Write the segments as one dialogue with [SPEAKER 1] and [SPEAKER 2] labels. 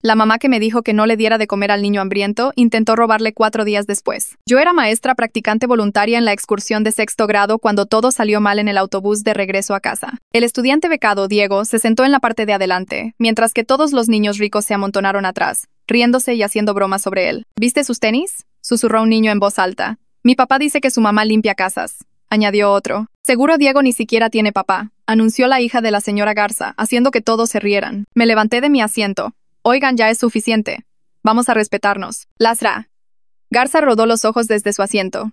[SPEAKER 1] La mamá que me dijo que no le diera de comer al niño hambriento intentó robarle 4 días después. Yo era maestra practicante voluntaria en la excursión de 6º grado cuando todo salió mal en el autobús de regreso a casa. El estudiante becado, Diego, se sentó en la parte de adelante, mientras que todos los niños ricos se amontonaron atrás, riéndose y haciendo bromas sobre él. ¿Viste sus tenis?, susurró un niño en voz alta. Mi papá dice que su mamá limpia casas, añadió otro. Seguro Diego ni siquiera tiene papá, anunció la hija de la señora Garza, haciendo que todos se rieran. Me levanté de mi asiento. Oigan, ya es suficiente. Vamos a respetarnos. Lasra. Garza rodó los ojos desde su asiento.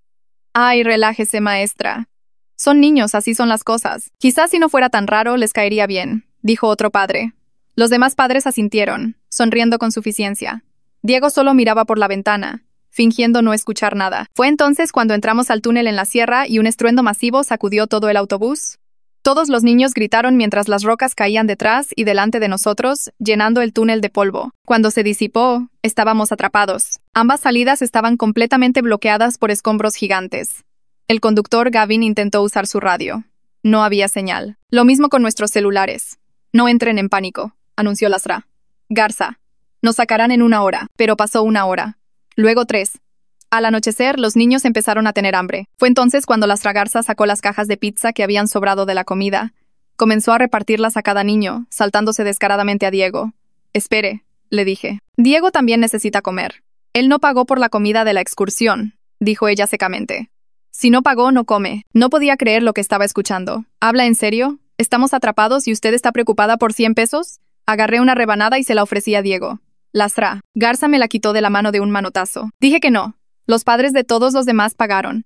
[SPEAKER 1] Ay, relájese, maestra. Son niños, así son las cosas. Quizás si no fuera tan raro, les caería bien, dijo otro padre. Los demás padres asintieron, sonriendo con suficiencia. Diego solo miraba por la ventana, fingiendo no escuchar nada. Fue entonces cuando entramos al túnel en la sierra y un estruendo masivo sacudió todo el autobús. Todos los niños gritaron mientras las rocas caían detrás y delante de nosotros, llenando el túnel de polvo. Cuando se disipó, estábamos atrapados. Ambas salidas estaban completamente bloqueadas por escombros gigantes. El conductor Gavin intentó usar su radio. No había señal. Lo mismo con nuestros celulares. No entren en pánico, anunció Lasra. Garza. Nos sacarán en 1 hora, pero pasó 1 hora. Luego 3. Al anochecer, los niños empezaron a tener hambre. Fue entonces cuando Lasra Garza sacó las cajas de pizza que habían sobrado de la comida. Comenzó a repartirlas a cada niño, saltándose descaradamente a Diego. Espere, le dije. Diego también necesita comer. Él no pagó por la comida de la excursión, dijo ella secamente. Si no pagó, no come. No podía creer lo que estaba escuchando. ¿Habla en serio? ¿Estamos atrapados y usted está preocupada por 100 pesos? Agarré una rebanada y se la ofrecí a Diego. Lasra. Garza me la quitó de la mano de un manotazo. Dije que no. Los padres de todos los demás pagaron.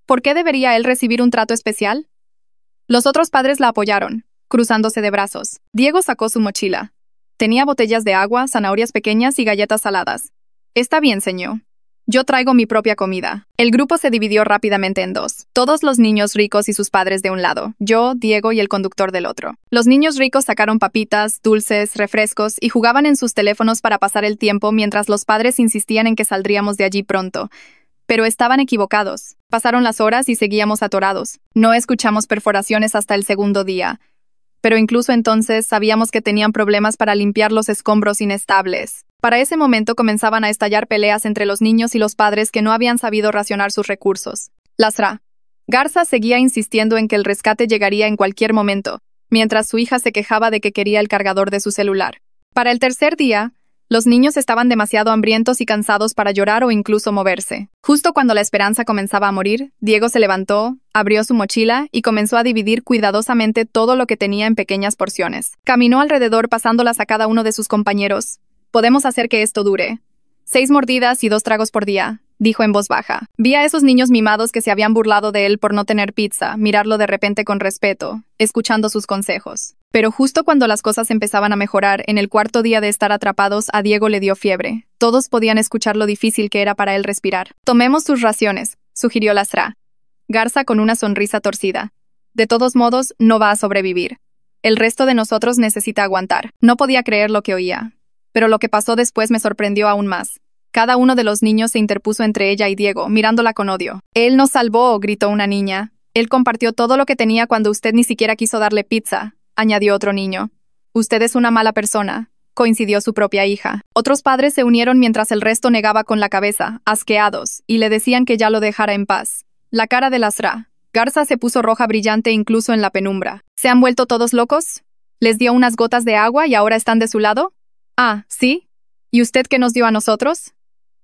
[SPEAKER 1] ¿Por qué debería él recibir un trato especial? Los otros padres la apoyaron, cruzándose de brazos. Diego sacó su mochila. Tenía botellas de agua, zanahorias pequeñas y galletas saladas. Está bien, señor. Yo traigo mi propia comida. El grupo se dividió rápidamente en 2. Todos los niños ricos y sus padres de un lado, yo, Diego y el conductor del otro. Los niños ricos sacaron papitas, dulces, refrescos y jugaban en sus teléfonos para pasar el tiempo mientras los padres insistían en que saldríamos de allí pronto. Pero estaban equivocados. Pasaron las horas y seguíamos atorados. No escuchamos perforaciones hasta el 2.º día. Pero incluso entonces sabíamos que tenían problemas para limpiar los escombros inestables. Para ese momento comenzaban a estallar peleas entre los niños y los padres que no habían sabido racionar sus recursos. Lasra. Garza seguía insistiendo en que el rescate llegaría en cualquier momento, mientras su hija se quejaba de que quería el cargador de su celular. Para el 3.er día, los niños estaban demasiado hambrientos y cansados para llorar o incluso moverse. Justo cuando la esperanza comenzaba a morir, Diego se levantó, abrió su mochila y comenzó a dividir cuidadosamente todo lo que tenía en pequeñas porciones. Caminó alrededor pasándolas a cada uno de sus compañeros. Podemos hacer que esto dure. 6 mordidas y 2 tragos por día, dijo en voz baja. Vi a esos niños mimados que se habían burlado de él por no tener pizza, mirarlo de repente con respeto, escuchando sus consejos. Pero justo cuando las cosas empezaban a mejorar, en el 4.er día de estar atrapados, a Diego le dio fiebre. Todos podían escuchar lo difícil que era para él respirar. Tomemos sus raciones, sugirió Lasra. Garza con una sonrisa torcida. De todos modos, no va a sobrevivir. El resto de nosotros necesita aguantar. No podía creer lo que oía. Pero lo que pasó después me sorprendió aún más. Cada uno de los niños se interpuso entre ella y Diego, mirándola con odio. «Él nos salvó», gritó una niña. «Él compartió todo lo que tenía cuando usted ni siquiera quiso darle pizza», añadió otro niño. «Usted es una mala persona», coincidió su propia hija. Otros padres se unieron mientras el resto negaba con la cabeza, asqueados, y le decían que ya lo dejara en paz. La cara de Lasra. Garza se puso roja brillante incluso en la penumbra. ¿Se han vuelto todos locos? ¿Les dio unas gotas de agua y ahora están de su lado? Ah, ¿sí? ¿Y usted qué nos dio a nosotros?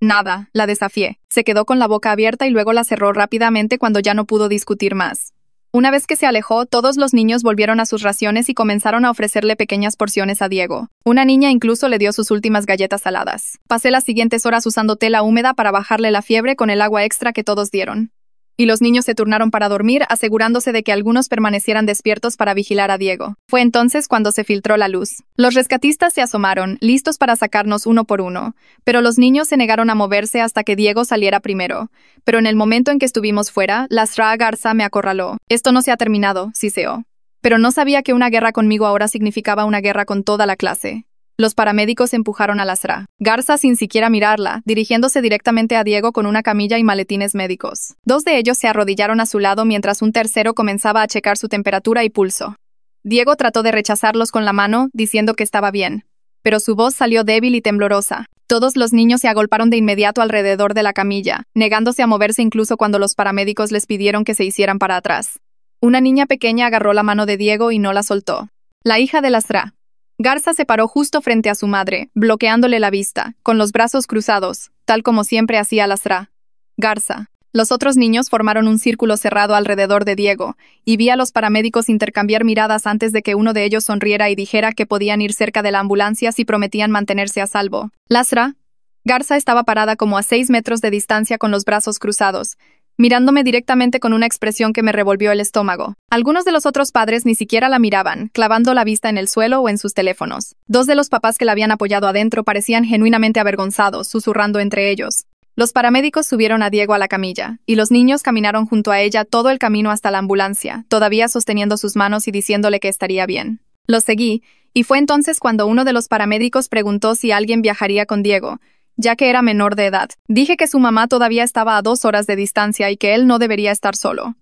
[SPEAKER 1] Nada, la desafié. Se quedó con la boca abierta y luego la cerró rápidamente cuando ya no pudo discutir más. Una vez que se alejó, todos los niños volvieron a sus raciones y comenzaron a ofrecerle pequeñas porciones a Diego. Una niña incluso le dio sus últimas galletas saladas. Pasé las siguientes horas usando tela húmeda para bajarle la fiebre con el agua extra que todos dieron. Y los niños se turnaron para dormir, asegurándose de que algunos permanecieran despiertos para vigilar a Diego. Fue entonces cuando se filtró la luz. Los rescatistas se asomaron, listos para sacarnos uno por uno, pero los niños se negaron a moverse hasta que Diego saliera primero. Pero en el momento en que estuvimos fuera, Lasra Garza me acorraló. «Esto no se ha terminado», siseó. Pero no sabía que una guerra conmigo ahora significaba una guerra con toda la clase. Los paramédicos empujaron a Lasra Garza sin siquiera mirarla, dirigiéndose directamente a Diego con una camilla y maletines médicos. 2 de ellos se arrodillaron a su lado mientras un tercero comenzaba a checar su temperatura y pulso. Diego trató de rechazarlos con la mano, diciendo que estaba bien. pero su voz salió débil y temblorosa. Todos los niños se agolparon de inmediato alrededor de la camilla, negándose a moverse incluso cuando los paramédicos les pidieron que se hicieran para atrás. Una niña pequeña agarró la mano de Diego y no la soltó. La hija de Lasra. Garza se paró justo frente a su madre, bloqueándole la vista, con los brazos cruzados, tal como siempre hacía Lasra. Garza. Los otros niños formaron un círculo cerrado alrededor de Diego, y vi a los paramédicos intercambiar miradas antes de que uno de ellos sonriera y dijera que podían ir cerca de la ambulancia si prometían mantenerse a salvo. Lasra. Garza estaba parada como a 6 metros de distancia con los brazos cruzados, mirándome directamente con una expresión que me revolvió el estómago. Algunos de los otros padres ni siquiera la miraban, clavando la vista en el suelo o en sus teléfonos. 2 de los papás que la habían apoyado adentro parecían genuinamente avergonzados, susurrando entre ellos. Los paramédicos subieron a Diego a la camilla, y los niños caminaron junto a ella todo el camino hasta la ambulancia, todavía sosteniendo sus manos y diciéndole que estaría bien. Los seguí, y fue entonces cuando uno de los paramédicos preguntó si alguien viajaría con Diego, ya que era menor de edad. Dije que su mamá todavía estaba a 2 horas de distancia y que él no debería estar solo.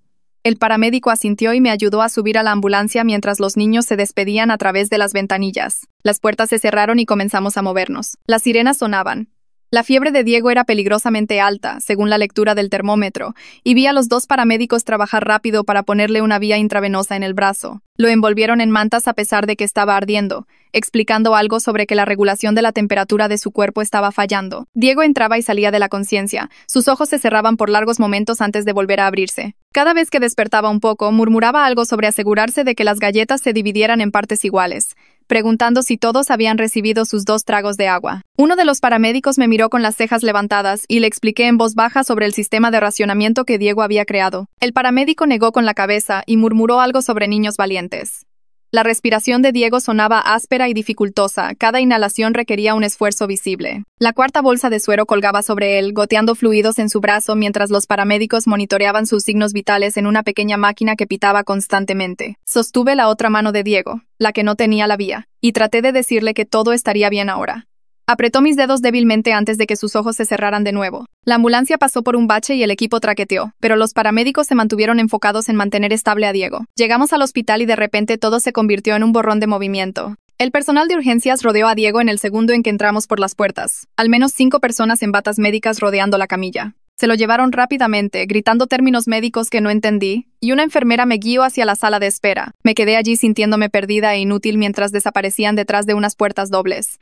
[SPEAKER 1] El paramédico asintió y me ayudó a subir a la ambulancia mientras los niños se despedían a través de las ventanillas. Las puertas se cerraron y comenzamos a movernos. Las sirenas sonaban. La fiebre de Diego era peligrosamente alta, según la lectura del termómetro, y vi a los 2 paramédicos trabajar rápido para ponerle una vía intravenosa en el brazo. Lo envolvieron en mantas a pesar de que estaba ardiendo, explicando algo sobre que la regulación de la temperatura de su cuerpo estaba fallando. Diego entraba y salía de la conciencia. Sus ojos se cerraban por largos momentos antes de volver a abrirse. Cada vez que despertaba un poco, murmuraba algo sobre asegurarse de que las galletas se dividieran en partes iguales, preguntando si todos habían recibido sus 2 tragos de agua. Uno de los paramédicos me miró con las cejas levantadas y le expliqué en voz baja sobre el sistema de racionamiento que Diego había creado. El paramédico negó con la cabeza y murmuró algo sobre niños valientes. La respiración de Diego sonaba áspera y dificultosa, cada inhalación requería un esfuerzo visible. La 4ª bolsa de suero colgaba sobre él, goteando fluidos en su brazo mientras los paramédicos monitoreaban sus signos vitales en una pequeña máquina que pitaba constantemente. Sostuve la otra mano de Diego, la que no tenía la vía, y traté de decirle que todo estaría bien ahora. Apretó mis dedos débilmente antes de que sus ojos se cerraran de nuevo. La ambulancia pasó por un bache y el equipo traqueteó, pero los paramédicos se mantuvieron enfocados en mantener estable a Diego. Llegamos al hospital y de repente todo se convirtió en un borrón de movimiento. El personal de urgencias rodeó a Diego en el segundo en que entramos por las puertas. Al menos 5 personas en batas médicas rodeando la camilla. Se lo llevaron rápidamente, gritando términos médicos que no entendí, y una enfermera me guió hacia la sala de espera. Me quedé allí sintiéndome perdida e inútil mientras desaparecían detrás de unas puertas dobles.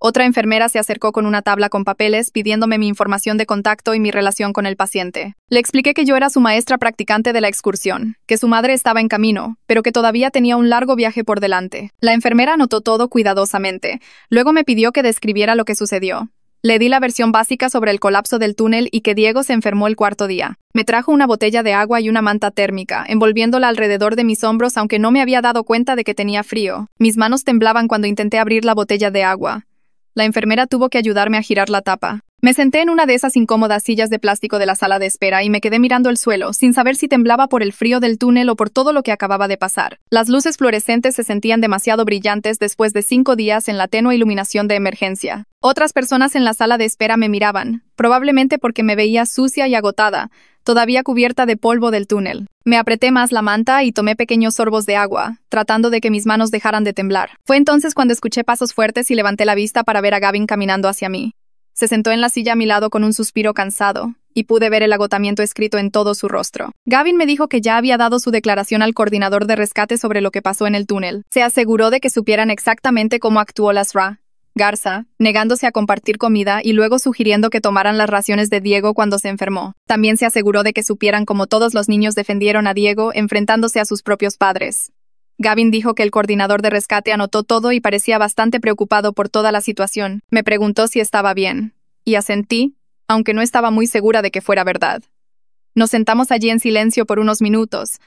[SPEAKER 1] Otra enfermera se acercó con una tabla con papeles pidiéndome mi información de contacto y mi relación con el paciente. Le expliqué que yo era su maestra practicante de la excursión, que su madre estaba en camino, pero que todavía tenía un largo viaje por delante. La enfermera anotó todo cuidadosamente. Luego me pidió que describiera lo que sucedió. Le di la versión básica sobre el colapso del túnel y que Diego se enfermó el 4º día. Me trajo una botella de agua y una manta térmica, envolviéndola alrededor de mis hombros aunque no me había dado cuenta de que tenía frío. Mis manos temblaban cuando intenté abrir la botella de agua. La enfermera tuvo que ayudarme a girar la tapa. Me senté en una de esas incómodas sillas de plástico de la sala de espera y me quedé mirando el suelo, sin saber si temblaba por el frío del túnel o por todo lo que acababa de pasar. Las luces fluorescentes se sentían demasiado brillantes después de 5 días en la tenue iluminación de emergencia. Otras personas en la sala de espera me miraban, probablemente porque me veía sucia y agotada, todavía cubierta de polvo del túnel. Me apreté más la manta y tomé pequeños sorbos de agua, tratando de que mis manos dejaran de temblar. Fue entonces cuando escuché pasos fuertes y levanté la vista para ver a Gavin caminando hacia mí. Se sentó en la silla a mi lado con un suspiro cansado, y pude ver el agotamiento escrito en todo su rostro. Gavin me dijo que ya había dado su declaración al coordinador de rescate sobre lo que pasó en el túnel. Se aseguró de que supieran exactamente cómo actuó Lasra. Garza, negándose a compartir comida y luego sugiriendo que tomaran las raciones de Diego cuando se enfermó. También se aseguró de que supieran cómo todos los niños defendieron a Diego enfrentándose a sus propios padres. Gavin dijo que el coordinador de rescate anotó todo y parecía bastante preocupado por toda la situación. Me preguntó si estaba bien. Y asentí, aunque no estaba muy segura de que fuera verdad. Nos sentamos allí en silencio por unos minutos,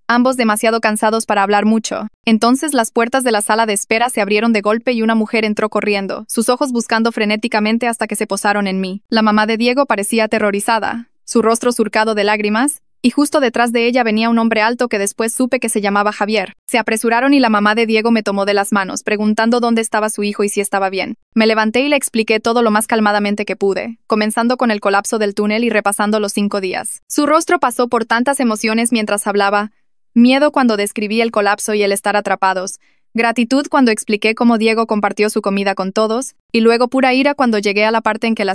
[SPEAKER 1] ambos demasiado cansados para hablar mucho. Entonces las puertas de la sala de espera se abrieron de golpe y una mujer entró corriendo, sus ojos buscando frenéticamente hasta que se posaron en mí. La mamá de Diego parecía aterrorizada, su rostro surcado de lágrimas, y justo detrás de ella venía un hombre alto que después supe que se llamaba Javier. Se apresuraron y la mamá de Diego me tomó de las manos, preguntando dónde estaba su hijo y si estaba bien. Me levanté y le expliqué todo lo más calmadamente que pude, comenzando con el colapso del túnel y repasando los 5 días. Su rostro pasó por tantas emociones mientras hablaba: miedo cuando describí el colapso y el estar atrapados, Gratitud cuando expliqué cómo Diego compartió su comida con todos, y luego pura ira cuando llegué a la parte en que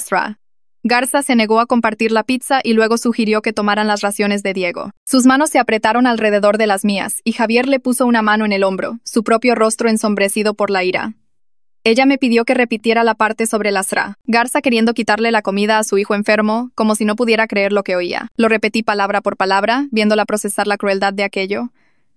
[SPEAKER 1] Garza se negó a compartir la pizza y luego sugirió que tomaran las raciones de Diego. Sus manos se apretaron alrededor de las mías, y Javier le puso una mano en el hombro, su propio rostro ensombrecido por la ira. Ella me pidió que repitiera la parte sobre Garza queriendo quitarle la comida a su hijo enfermo, como si no pudiera creer lo que oía. Lo repetí palabra por palabra, viéndola procesar la crueldad de aquello.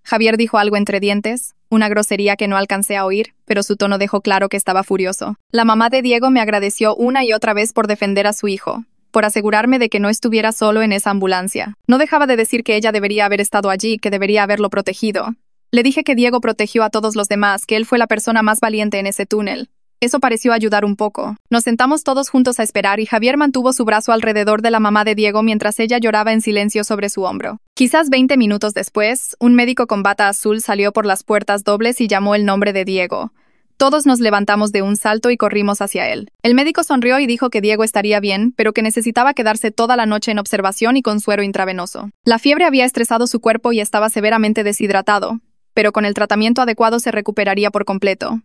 [SPEAKER 1] Javier dijo algo entre dientes, una grosería que no alcancé a oír, pero su tono dejó claro que estaba furioso. La mamá de Diego me agradeció una y otra vez por defender a su hijo, por asegurarme de que no estuviera solo en esa ambulancia. No dejaba de decir que ella debería haber estado allí, que debería haberlo protegido. Le dije que Diego protegió a todos los demás, que él fue la persona más valiente en ese túnel. Eso pareció ayudar un poco. Nos sentamos todos juntos a esperar y Javier mantuvo su brazo alrededor de la mamá de Diego mientras ella lloraba en silencio sobre su hombro. Quizás 20 minutos después, un médico con bata azul salió por las puertas dobles y llamó el nombre de Diego. Todos nos levantamos de un salto y corrimos hacia él. El médico sonrió y dijo que Diego estaría bien, pero que necesitaba quedarse toda la noche en observación y con suero intravenoso. La fiebre había estresado su cuerpo y estaba severamente deshidratado, pero con el tratamiento adecuado se recuperaría por completo.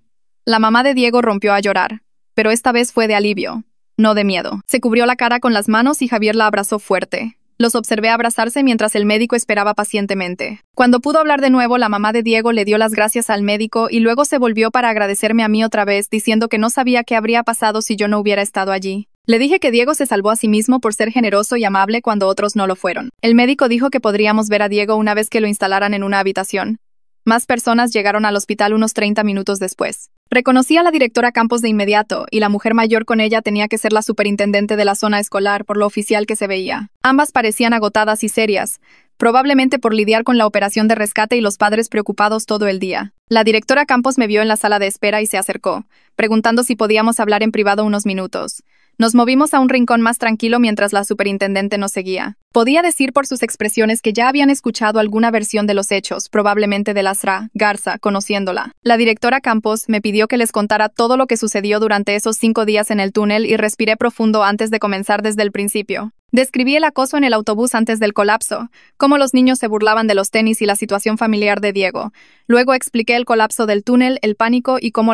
[SPEAKER 1] La mamá de Diego rompió a llorar, pero esta vez fue de alivio, no de miedo. Se cubrió la cara con las manos y Javier la abrazó fuerte. Los observé abrazarse mientras el médico esperaba pacientemente. Cuando pudo hablar de nuevo, la mamá de Diego le dio las gracias al médico y luego se volvió para agradecerme a mí otra vez, diciendo que no sabía qué habría pasado si yo no hubiera estado allí. Le dije que Diego se salvó a sí mismo por ser generoso y amable cuando otros no lo fueron. El médico dijo que podríamos ver a Diego una vez que lo instalaran en una habitación. Más personas llegaron al hospital unos 30 minutos después. Reconocí a la directora Campos de inmediato, y la mujer mayor con ella tenía que ser la superintendente de la zona escolar por lo oficial que se veía. Ambas parecían agotadas y serias, probablemente por lidiar con la operación de rescate y los padres preocupados todo el día. La directora Campos me vio en la sala de espera y se acercó, preguntando si podíamos hablar en privado unos minutos. Nos movimos a un rincón más tranquilo mientras la superintendente nos seguía. Podía decir por sus expresiones que ya habían escuchado alguna versión de los hechos, probablemente de Garza, conociéndola. La directora Campos me pidió que les contara todo lo que sucedió durante esos 5 días en el túnel y respiré profundo antes de comenzar desde el principio. Describí el acoso en el autobús antes del colapso, cómo los niños se burlaban de los tenis y la situación familiar de Diego. Luego expliqué el colapso del túnel, el pánico y cómo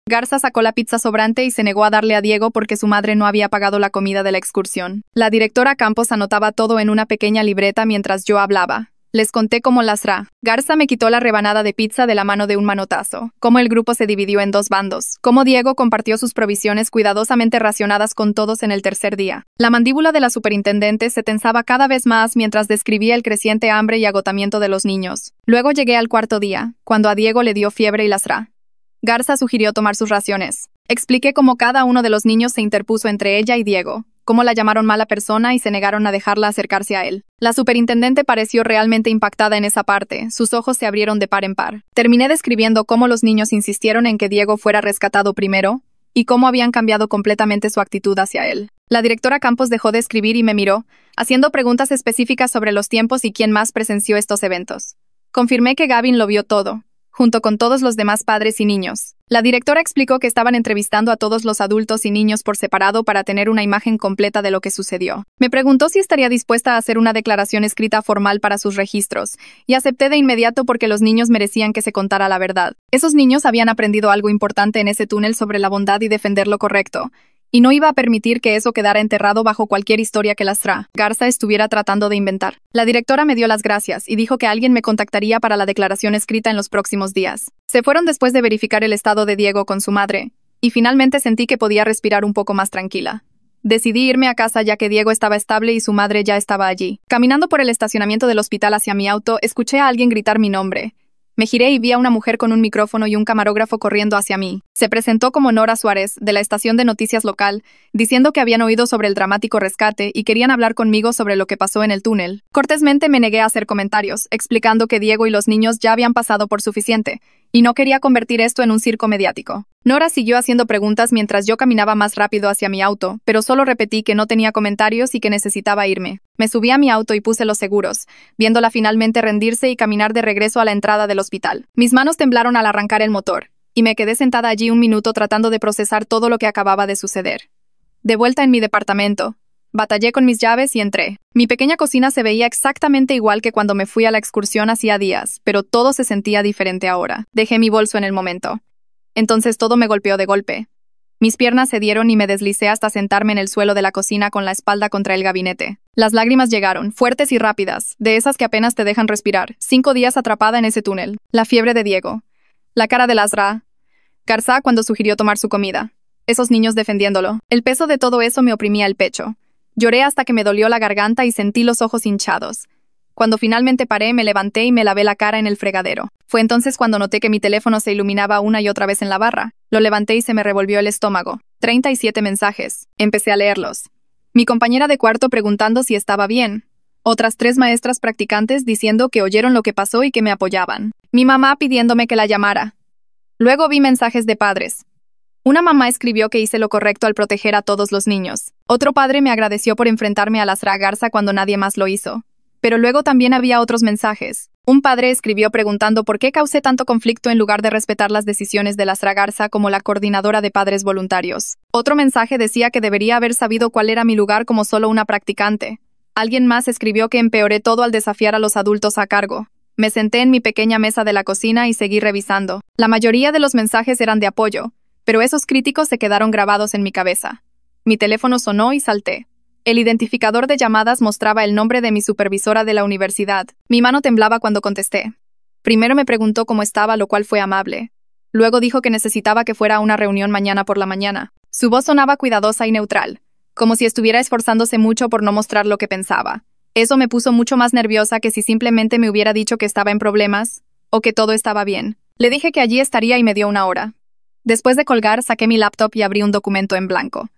[SPEAKER 1] Garza sacó la pizza sobrante y se negó a darle a Diego porque su madre no había pagado la comida de la excursión. La directora Campos anotaba todo en una pequeña libreta mientras yo hablaba. Les conté cómo Garza me quitó la rebanada de pizza de la mano de un manotazo, cómo el grupo se dividió en 2 bandos, cómo Diego compartió sus provisiones cuidadosamente racionadas con todos en el tercer día. La mandíbula de la superintendente se tensaba cada vez más mientras describía el creciente hambre y agotamiento de los niños. Luego llegué al 4.º día, cuando a Diego le dio fiebre y Garza sugirió tomar sus raciones. Expliqué cómo cada uno de los niños se interpuso entre ella y Diego, cómo la llamaron mala persona y se negaron a dejarla acercarse a él. La superintendente pareció realmente impactada en esa parte, sus ojos se abrieron de par en par. Terminé describiendo cómo los niños insistieron en que Diego fuera rescatado primero, y cómo habían cambiado completamente su actitud hacia él. La directora Campos dejó de escribir y me miró, haciendo preguntas específicas sobre los tiempos y quién más presenció estos eventos. Confirmé que Gavin lo vio todo, junto con todos los demás padres y niños. La directora explicó que estaban entrevistando a todos los adultos y niños por separado para tener una imagen completa de lo que sucedió. Me preguntó si estaría dispuesta a hacer una declaración escrita formal para sus registros, y acepté de inmediato porque los niños merecían que se contara la verdad. Esos niños habían aprendido algo importante en ese túnel sobre la bondad y defender lo correcto, y no iba a permitir que eso quedara enterrado bajo cualquier historia que Garza estuviera tratando de inventar. La directora me dio las gracias y dijo que alguien me contactaría para la declaración escrita en los próximos días. Se fueron después de verificar el estado de Diego con su madre, y finalmente sentí que podía respirar un poco más tranquila. Decidí irme a casa ya que Diego estaba estable y su madre ya estaba allí. Caminando por el estacionamiento del hospital hacia mi auto, escuché a alguien gritar mi nombre. Me giré y vi a una mujer con un micrófono y un camarógrafo corriendo hacia mí. Se presentó como Nora Suárez, de la estación de noticias local, diciendo que habían oído sobre el dramático rescate y querían hablar conmigo sobre lo que pasó en el túnel. Cortésmente me negué a hacer comentarios, explicando que Diego y los niños ya habían pasado por suficiente, y no quería convertir esto en un circo mediático. Nora siguió haciendo preguntas mientras yo caminaba más rápido hacia mi auto, pero solo repetí que no tenía comentarios y que necesitaba irme. Me subí a mi auto y puse los seguros, viéndola finalmente rendirse y caminar de regreso a la entrada del hospital. Mis manos temblaron al arrancar el motor, y me quedé sentada allí un minuto tratando de procesar todo lo que acababa de suceder. De vuelta en mi departamento, Batallé con mis llaves y entré. Mi pequeña cocina se veía exactamente igual que cuando me fui a la excursión hacía días, pero todo se sentía diferente ahora. Dejé mi bolso en el momento. Entonces todo me golpeó de golpe. Mis piernas cedieron y me deslicé hasta sentarme en el suelo de la cocina con la espalda contra el gabinete. Las lágrimas llegaron, fuertes y rápidas, de esas que apenas te dejan respirar. 5 días atrapada en ese túnel. La fiebre de Diego. La cara de Lasra. Garza cuando sugirió tomar su comida. Esos niños defendiéndolo. El peso de todo eso me oprimía el pecho. Lloré hasta que me dolió la garganta y sentí los ojos hinchados. Cuando finalmente paré, me levanté y me lavé la cara en el fregadero. Fue entonces cuando noté que mi teléfono se iluminaba una y otra vez en la barra. Lo levanté y se me revolvió el estómago. 37 mensajes. Empecé a leerlos. Mi compañera de cuarto preguntando si estaba bien. Otras 3 maestras practicantes diciendo que oyeron lo que pasó y que me apoyaban. Mi mamá pidiéndome que la llamara. Luego vi mensajes de padres. Una mamá escribió que hice lo correcto al proteger a todos los niños. Otro padre me agradeció por enfrentarme a Lasra Garza cuando nadie más lo hizo. Pero luego también había otros mensajes. Un padre escribió preguntando por qué causé tanto conflicto en lugar de respetar las decisiones de Lasra Garza como la coordinadora de padres voluntarios. Otro mensaje decía que debería haber sabido cuál era mi lugar como solo una practicante. Alguien más escribió que empeoré todo al desafiar a los adultos a cargo. Me senté en mi pequeña mesa de la cocina y seguí revisando. La mayoría de los mensajes eran de apoyo, pero esos críticos se quedaron grabados en mi cabeza. Mi teléfono sonó y salté. El identificador de llamadas mostraba el nombre de mi supervisora de la universidad. Mi mano temblaba cuando contesté. Primero me preguntó cómo estaba, lo cual fue amable. Luego dijo que necesitaba que fuera a una reunión mañana por la mañana. Su voz sonaba cuidadosa y neutral, como si estuviera esforzándose mucho por no mostrar lo que pensaba. Eso me puso mucho más nerviosa que si simplemente me hubiera dicho que estaba en problemas o que todo estaba bien. Le dije que allí estaría y me dio 1 hora. Después de colgar, saqué mi laptop y abrí un documento en blanco.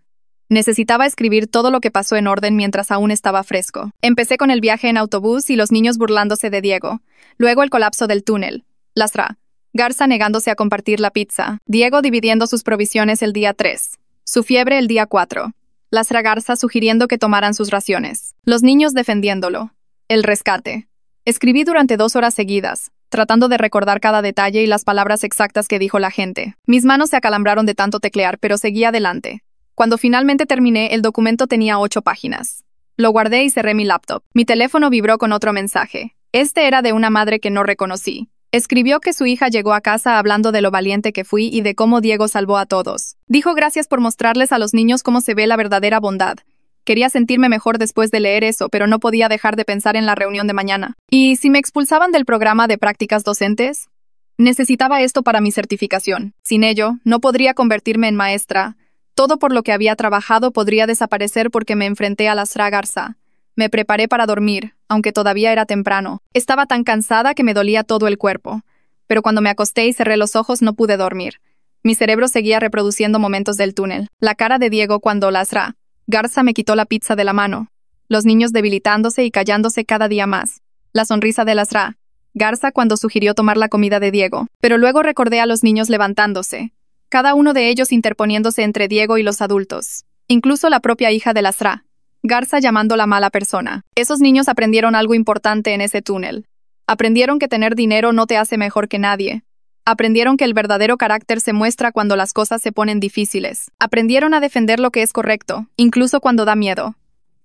[SPEAKER 1] Necesitaba escribir todo lo que pasó en orden mientras aún estaba fresco. Empecé con el viaje en autobús y los niños burlándose de Diego. Luego el colapso del túnel. Lasra. Garza negándose a compartir la pizza. Diego dividiendo sus provisiones el día 3. Su fiebre el día 4. Lasra Garza sugiriendo que tomaran sus raciones. Los niños defendiéndolo. El rescate. Escribí durante 2 horas seguidas, tratando de recordar cada detalle y las palabras exactas que dijo la gente. Mis manos se acalambraron de tanto teclear, pero seguí adelante. Cuando finalmente terminé, el documento tenía 8 páginas. Lo guardé y cerré mi laptop. Mi teléfono vibró con otro mensaje. Este era de una madre que no reconocí. Escribió que su hija llegó a casa hablando de lo valiente que fui y de cómo Diego salvó a todos. Dijo gracias por mostrarles a los niños cómo se ve la verdadera bondad. Quería sentirme mejor después de leer eso, pero no podía dejar de pensar en la reunión de mañana. ¿Y si me expulsaban del programa de prácticas docentes? Necesitaba esto para mi certificación. Sin ello, no podría convertirme en maestra. Todo por lo que había trabajado podría desaparecer porque me enfrenté a Lasra Garza. Me preparé para dormir, aunque todavía era temprano. Estaba tan cansada que me dolía todo el cuerpo. Pero cuando me acosté y cerré los ojos no pude dormir. Mi cerebro seguía reproduciendo momentos del túnel. La cara de Diego cuando Lasra Garza me quitó la pizza de la mano. Los niños debilitándose y callándose cada día más. La sonrisa de Lasra Garza cuando sugirió tomar la comida de Diego. Pero luego recordé a los niños levantándose. Cada uno de ellos interponiéndose entre Diego y los adultos. Incluso la propia hija de Lasra Garza llamándola mala persona. Esos niños aprendieron algo importante en ese túnel. Aprendieron que tener dinero no te hace mejor que nadie. Aprendieron que el verdadero carácter se muestra cuando las cosas se ponen difíciles. Aprendieron a defender lo que es correcto, incluso cuando da miedo.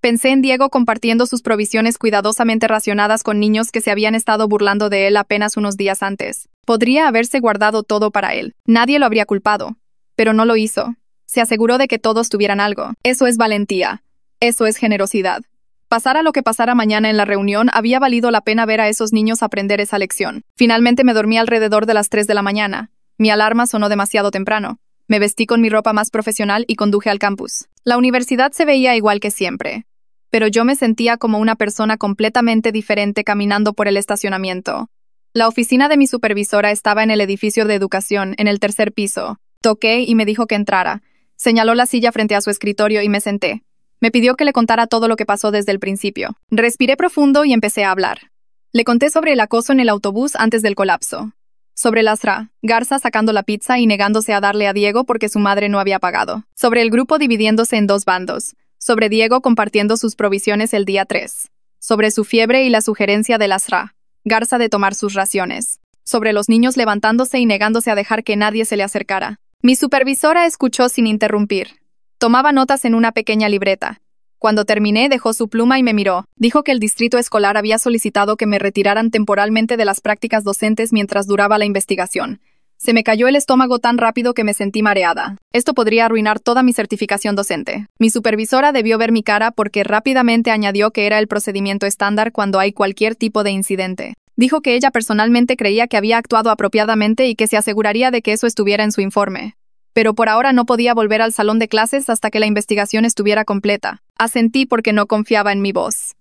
[SPEAKER 1] Pensé en Diego compartiendo sus provisiones cuidadosamente racionadas con niños que se habían estado burlando de él apenas unos días antes. Podría haberse guardado todo para él. Nadie lo habría culpado. Pero no lo hizo. Se aseguró de que todos tuvieran algo. Eso es valentía. Eso es generosidad. Pasara lo que pasara mañana en la reunión, había valido la pena ver a esos niños aprender esa lección. Finalmente me dormí alrededor de las 3 de la mañana. Mi alarma sonó demasiado temprano. Me vestí con mi ropa más profesional y conduje al campus. La universidad se veía igual que siempre. Pero yo me sentía como una persona completamente diferente caminando por el estacionamiento. La oficina de mi supervisora estaba en el edificio de educación, en el 3er piso. Toqué y me dijo que entrara. Señaló la silla frente a su escritorio y me senté. Me pidió que le contara todo lo que pasó desde el principio. Respiré profundo y empecé a hablar. Le conté sobre el acoso en el autobús antes del colapso. Sobre Lasra Garza sacando la pizza y negándose a darle a Diego porque su madre no había pagado. Sobre el grupo dividiéndose en 2 bandos. Sobre Diego compartiendo sus provisiones el día 3. Sobre su fiebre y la sugerencia de Lasra Garza de tomar sus raciones. Sobre los niños levantándose y negándose a dejar que nadie se le acercara. Mi supervisora escuchó sin interrumpir. Tomaba notas en una pequeña libreta. Cuando terminé, dejó su pluma y me miró. Dijo que el distrito escolar había solicitado que me retiraran temporalmente de las prácticas docentes mientras duraba la investigación. Se me cayó el estómago tan rápido que me sentí mareada. Esto podría arruinar toda mi certificación docente. Mi supervisora debió ver mi cara porque rápidamente añadió que era el procedimiento estándar cuando hay cualquier tipo de incidente. Dijo que ella personalmente creía que había actuado apropiadamente y que se aseguraría de que eso estuviera en su informe. Pero por ahora no podía volver al salón de clases hasta que la investigación estuviera completa. Asentí porque no confiaba en mi voz.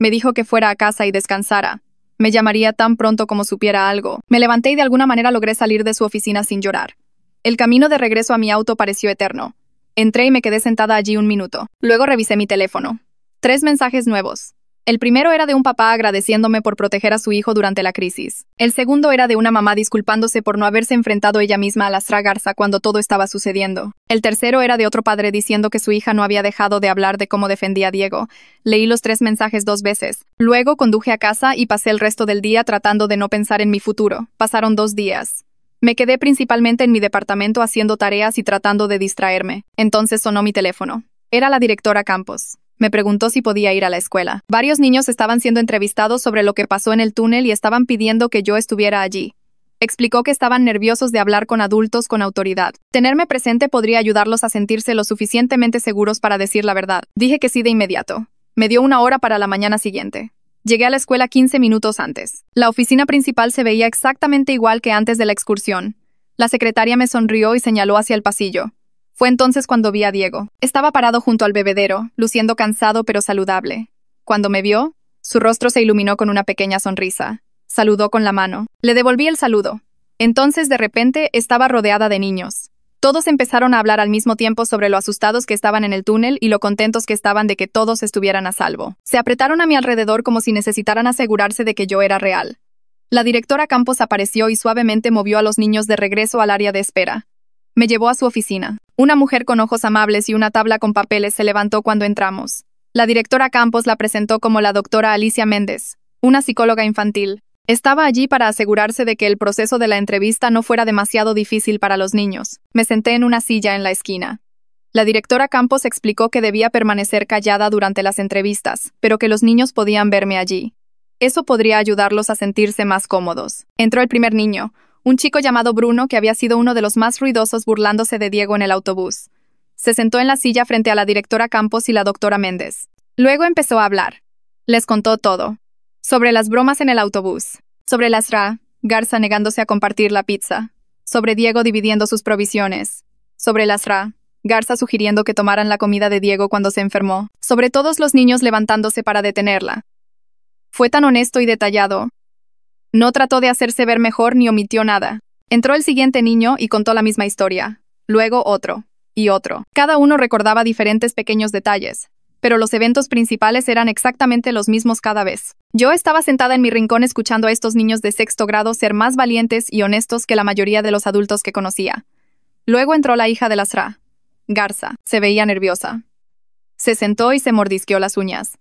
[SPEAKER 1] Me dijo que fuera a casa y descansara. Me llamaría tan pronto como supiera algo. Me levanté y de alguna manera logré salir de su oficina sin llorar. El camino de regreso a mi auto pareció eterno. Entré y me quedé sentada allí un minuto. Luego revisé mi teléfono. 3 mensajes nuevos. El primero era de un papá agradeciéndome por proteger a su hijo durante la crisis. El segundo era de una mamá disculpándose por no haberse enfrentado ella misma a la Sra. Garza cuando todo estaba sucediendo. El tercero era de otro padre diciendo que su hija no había dejado de hablar de cómo defendía a Diego. Leí los 3 mensajes 2 veces. Luego conduje a casa y pasé el resto del día tratando de no pensar en mi futuro. Pasaron 2 días. Me quedé principalmente en mi departamento haciendo tareas y tratando de distraerme. Entonces sonó mi teléfono. Era la directora Campos. Me preguntó si podía ir a la escuela. Varios niños estaban siendo entrevistados sobre lo que pasó en el túnel y estaban pidiendo que yo estuviera allí. Explicó que estaban nerviosos de hablar con adultos con autoridad. Tenerme presente podría ayudarlos a sentirse lo suficientemente seguros para decir la verdad. Dije que sí de inmediato. Me dio 1 hora para la mañana siguiente. Llegué a la escuela 15 minutos antes. La oficina principal se veía exactamente igual que antes de la excursión. La secretaria me sonrió y señaló hacia el pasillo. Fue entonces cuando vi a Diego. Estaba parado junto al bebedero, luciendo cansado pero saludable. Cuando me vio, su rostro se iluminó con una pequeña sonrisa. Saludó con la mano. Le devolví el saludo. Entonces, de repente, estaba rodeada de niños. Todos empezaron a hablar al mismo tiempo sobre lo asustados que estaban en el túnel y lo contentos que estaban de que todos estuvieran a salvo. Se apretaron a mi alrededor como si necesitaran asegurarse de que yo era real. La directora Campos apareció y suavemente movió a los niños de regreso al área de espera. Me llevó a su oficina. Una mujer con ojos amables y una tabla con papeles se levantó cuando entramos. La directora Campos la presentó como la doctora Alicia Méndez, una psicóloga infantil. Estaba allí para asegurarse de que el proceso de la entrevista no fuera demasiado difícil para los niños. Me senté en una silla en la esquina. La directora Campos explicó que debía permanecer callada durante las entrevistas, pero que los niños podían verme allí. Eso podría ayudarlos a sentirse más cómodos. Entró el primer niño, un chico llamado Bruno que había sido uno de los más ruidosos burlándose de Diego en el autobús. Se sentó en la silla frente a la directora Campos y la doctora Méndez. Luego empezó a hablar. Les contó todo. Sobre las bromas en el autobús. Sobre la Sra. Garza negándose a compartir la pizza. Sobre Diego dividiendo sus provisiones. Sobre la Sra. Garza sugiriendo que tomaran la comida de Diego cuando se enfermó. Sobre todos los niños levantándose para detenerla. Fue tan honesto y detallado. No trató de hacerse ver mejor ni omitió nada. Entró el siguiente niño y contó la misma historia. Luego otro. Y otro. Cada uno recordaba diferentes pequeños detalles. Pero los eventos principales eran exactamente los mismos cada vez. Yo estaba sentada en mi rincón escuchando a estos niños de 6º grado ser más valientes y honestos que la mayoría de los adultos que conocía. Luego entró la hija de la Sra. Garza. Se veía nerviosa. Se sentó y se mordisqueó las uñas.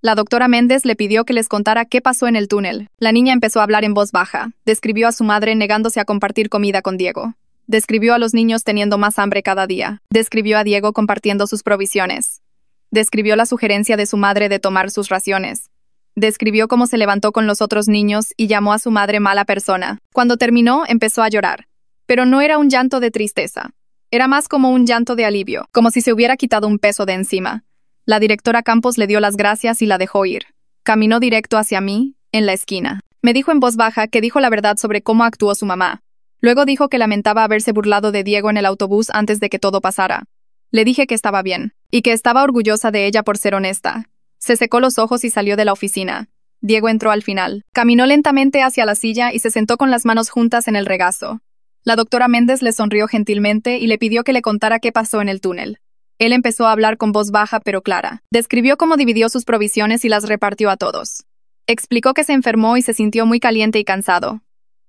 [SPEAKER 1] La doctora Méndez le pidió que les contara qué pasó en el túnel. La niña empezó a hablar en voz baja. Describió a su madre negándose a compartir comida con Diego. Describió a los niños teniendo más hambre cada día. Describió a Diego compartiendo sus provisiones. Describió la sugerencia de su madre de tomar sus raciones. Describió cómo se levantó con los otros niños y llamó a su madre mala persona. Cuando terminó, empezó a llorar. Pero no era un llanto de tristeza. Era más como un llanto de alivio, como si se hubiera quitado un peso de encima. La directora Campos le dio las gracias y la dejó ir. Caminó directo hacia mí, en la esquina. Me dijo en voz baja que dijo la verdad sobre cómo actuó su mamá. Luego dijo que lamentaba haberse burlado de Diego en el autobús antes de que todo pasara. Le dije que estaba bien, y que estaba orgullosa de ella por ser honesta. Se secó los ojos y salió de la oficina. Diego entró al final. Caminó lentamente hacia la silla y se sentó con las manos juntas en el regazo. La doctora Méndez le sonrió gentilmente y le pidió que le contara qué pasó en el túnel. Él empezó a hablar con voz baja pero clara. Describió cómo dividió sus provisiones y las repartió a todos. Explicó que se enfermó y se sintió muy caliente y cansado.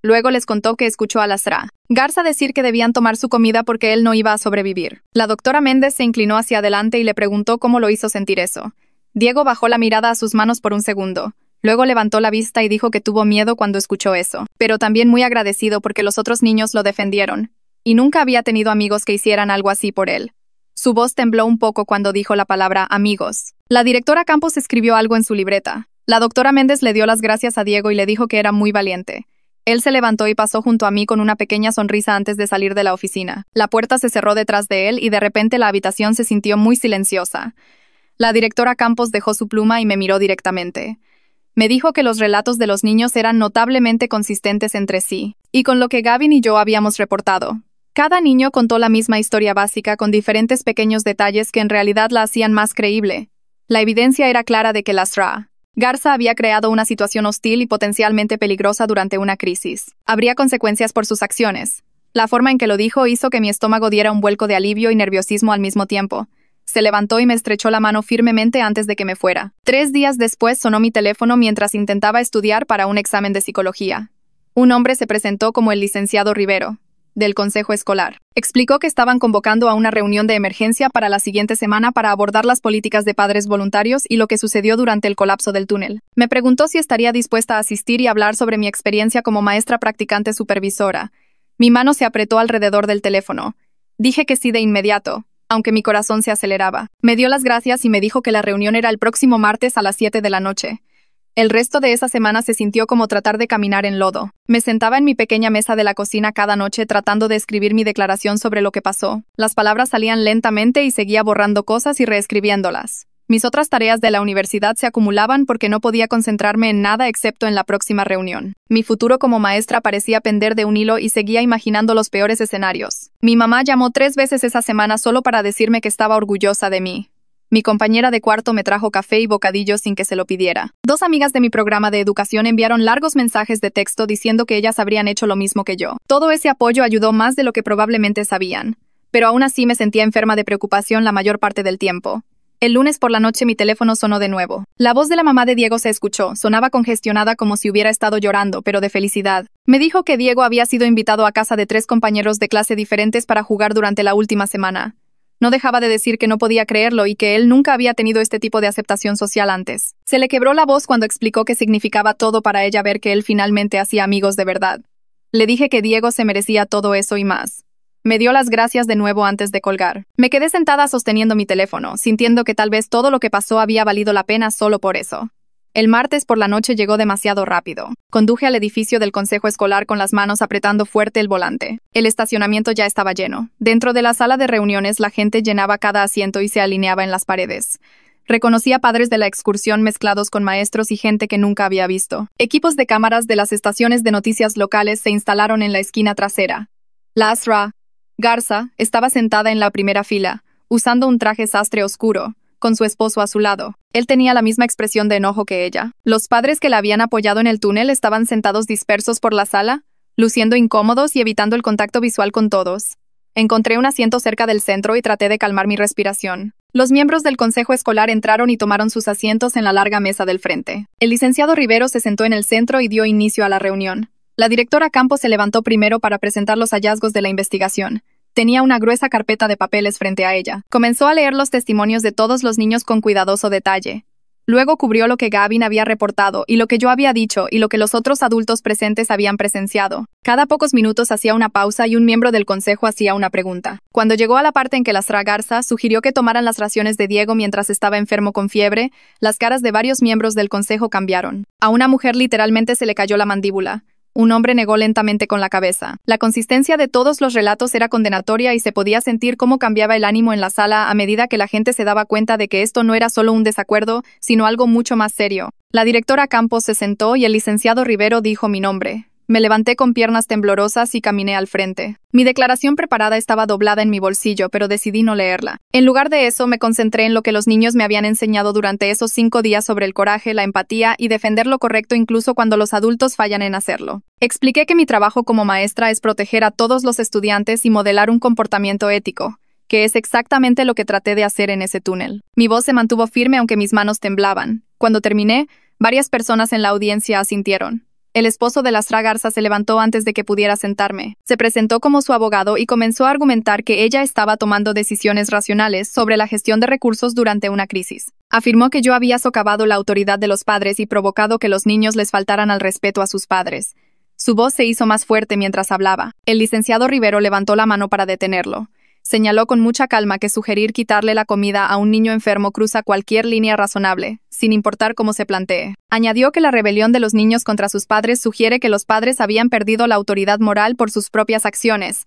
[SPEAKER 1] Luego les contó que escuchó a la Sra. Garza decir que debían tomar su comida porque él no iba a sobrevivir. La doctora Méndez se inclinó hacia adelante y le preguntó cómo lo hizo sentir eso. Diego bajó la mirada a sus manos por un segundo. Luego levantó la vista y dijo que tuvo miedo cuando escuchó eso, pero también muy agradecido porque los otros niños lo defendieron. Y nunca había tenido amigos que hicieran algo así por él. Su voz tembló un poco cuando dijo la palabra amigos. La directora Campos escribió algo en su libreta. La doctora Méndez le dio las gracias a Diego y le dijo que era muy valiente. Él se levantó y pasó junto a mí con una pequeña sonrisa antes de salir de la oficina. La puerta se cerró detrás de él y de repente la habitación se sintió muy silenciosa. La directora Campos dejó su pluma y me miró directamente. Me dijo que los relatos de los niños eran notablemente consistentes entre sí, y con lo que Gavin y yo habíamos reportado. Cada niño contó la misma historia básica con diferentes pequeños detalles que en realidad la hacían más creíble. La evidencia era clara de que la SRA Garza había creado una situación hostil y potencialmente peligrosa durante una crisis. Habría consecuencias por sus acciones. La forma en que lo dijo hizo que mi estómago diera un vuelco de alivio y nerviosismo al mismo tiempo. Se levantó y me estrechó la mano firmemente antes de que me fuera. 3 días después sonó mi teléfono mientras intentaba estudiar para un examen de psicología. Un hombre se presentó como el licenciado Rivero, del Consejo Escolar. Explicó que estaban convocando a una reunión de emergencia para la siguiente semana para abordar las políticas de padres voluntarios y lo que sucedió durante el colapso del túnel. Me preguntó si estaría dispuesta a asistir y hablar sobre mi experiencia como maestra practicante supervisora. Mi mano se apretó alrededor del teléfono. Dije que sí de inmediato, aunque mi corazón se aceleraba. Me dio las gracias y me dijo que la reunión era el próximo martes a las 7 de la noche. El resto de esa semana se sintió como tratar de caminar en lodo. Me sentaba en mi pequeña mesa de la cocina cada noche tratando de escribir mi declaración sobre lo que pasó. Las palabras salían lentamente y seguía borrando cosas y reescribiéndolas. Mis otras tareas de la universidad se acumulaban porque no podía concentrarme en nada excepto en la próxima reunión. Mi futuro como maestra parecía pender de un hilo y seguía imaginando los peores escenarios. Mi mamá llamó 3 veces esa semana solo para decirme que estaba orgullosa de mí. Mi compañera de cuarto me trajo café y bocadillos sin que se lo pidiera. 2 amigas de mi programa de educación enviaron largos mensajes de texto diciendo que ellas habrían hecho lo mismo que yo. Todo ese apoyo ayudó más de lo que probablemente sabían. Pero aún así me sentía enferma de preocupación la mayor parte del tiempo. El lunes por la noche mi teléfono sonó de nuevo. La voz de la mamá de Diego se escuchó. Sonaba congestionada como si hubiera estado llorando, pero de felicidad. Me dijo que Diego había sido invitado a casa de 3 compañeros de clase diferentes para jugar durante la última semana. No dejaba de decir que no podía creerlo y que él nunca había tenido este tipo de aceptación social antes. Se le quebró la voz cuando explicó que significaba todo para ella ver que él finalmente hacía amigos de verdad. Le dije que Diego se merecía todo eso y más. Me dio las gracias de nuevo antes de colgar. Me quedé sentada sosteniendo mi teléfono, sintiendo que tal vez todo lo que pasó había valido la pena solo por eso. El martes por la noche llegó demasiado rápido. Conduje al edificio del consejo escolar con las manos apretando fuerte el volante. El estacionamiento ya estaba lleno. Dentro de la sala de reuniones la gente llenaba cada asiento y se alineaba en las paredes. Reconocí a padres de la excursión mezclados con maestros y gente que nunca había visto. Equipos de cámaras de las estaciones de noticias locales se instalaron en la esquina trasera. La SRA Garza estaba sentada en la primera fila, usando un traje sastre oscuro, con su esposo a su lado. Él tenía la misma expresión de enojo que ella. Los padres que la habían apoyado en el túnel estaban sentados dispersos por la sala, luciendo incómodos y evitando el contacto visual con todos. Encontré un asiento cerca del centro y traté de calmar mi respiración. Los miembros del consejo escolar entraron y tomaron sus asientos en la larga mesa del frente. El licenciado Rivero se sentó en el centro y dio inicio a la reunión. La directora Campos se levantó primero para presentar los hallazgos de la investigación. Tenía una gruesa carpeta de papeles frente a ella. Comenzó a leer los testimonios de todos los niños con cuidadoso detalle. Luego cubrió lo que Gavin había reportado y lo que yo había dicho y lo que los otros adultos presentes habían presenciado. Cada pocos minutos hacía una pausa y un miembro del consejo hacía una pregunta. Cuando llegó a la parte en que la SRA Garza sugirió que tomaran las raciones de Diego mientras estaba enfermo con fiebre, las caras de varios miembros del consejo cambiaron. A una mujer literalmente se le cayó la mandíbula. Un hombre negó lentamente con la cabeza. La consistencia de todos los relatos era condenatoria y se podía sentir cómo cambiaba el ánimo en la sala a medida que la gente se daba cuenta de que esto no era solo un desacuerdo, sino algo mucho más serio. La directora Campos se sentó y el licenciado Rivero dijo mi nombre. Me levanté con piernas temblorosas y caminé al frente. Mi declaración preparada estaba doblada en mi bolsillo, pero decidí no leerla. En lugar de eso, me concentré en lo que los niños me habían enseñado durante esos 5 días sobre el coraje, la empatía y defender lo correcto incluso cuando los adultos fallan en hacerlo. Expliqué que mi trabajo como maestra es proteger a todos los estudiantes y modelar un comportamiento ético, que es exactamente lo que traté de hacer en ese túnel. Mi voz se mantuvo firme aunque mis manos temblaban. Cuando terminé, varias personas en la audiencia asintieron. El esposo de la SRA Garza se levantó antes de que pudiera sentarme. Se presentó como su abogado y comenzó a argumentar que ella estaba tomando decisiones racionales sobre la gestión de recursos durante una crisis. Afirmó que yo había socavado la autoridad de los padres y provocado que los niños les faltaran al respeto a sus padres. Su voz se hizo más fuerte mientras hablaba. El licenciado Rivero levantó la mano para detenerlo. Señaló con mucha calma que sugerir quitarle la comida a un niño enfermo cruza cualquier línea razonable, sin importar cómo se plantee. Añadió que la rebelión de los niños contra sus padres sugiere que los padres habían perdido la autoridad moral por sus propias acciones,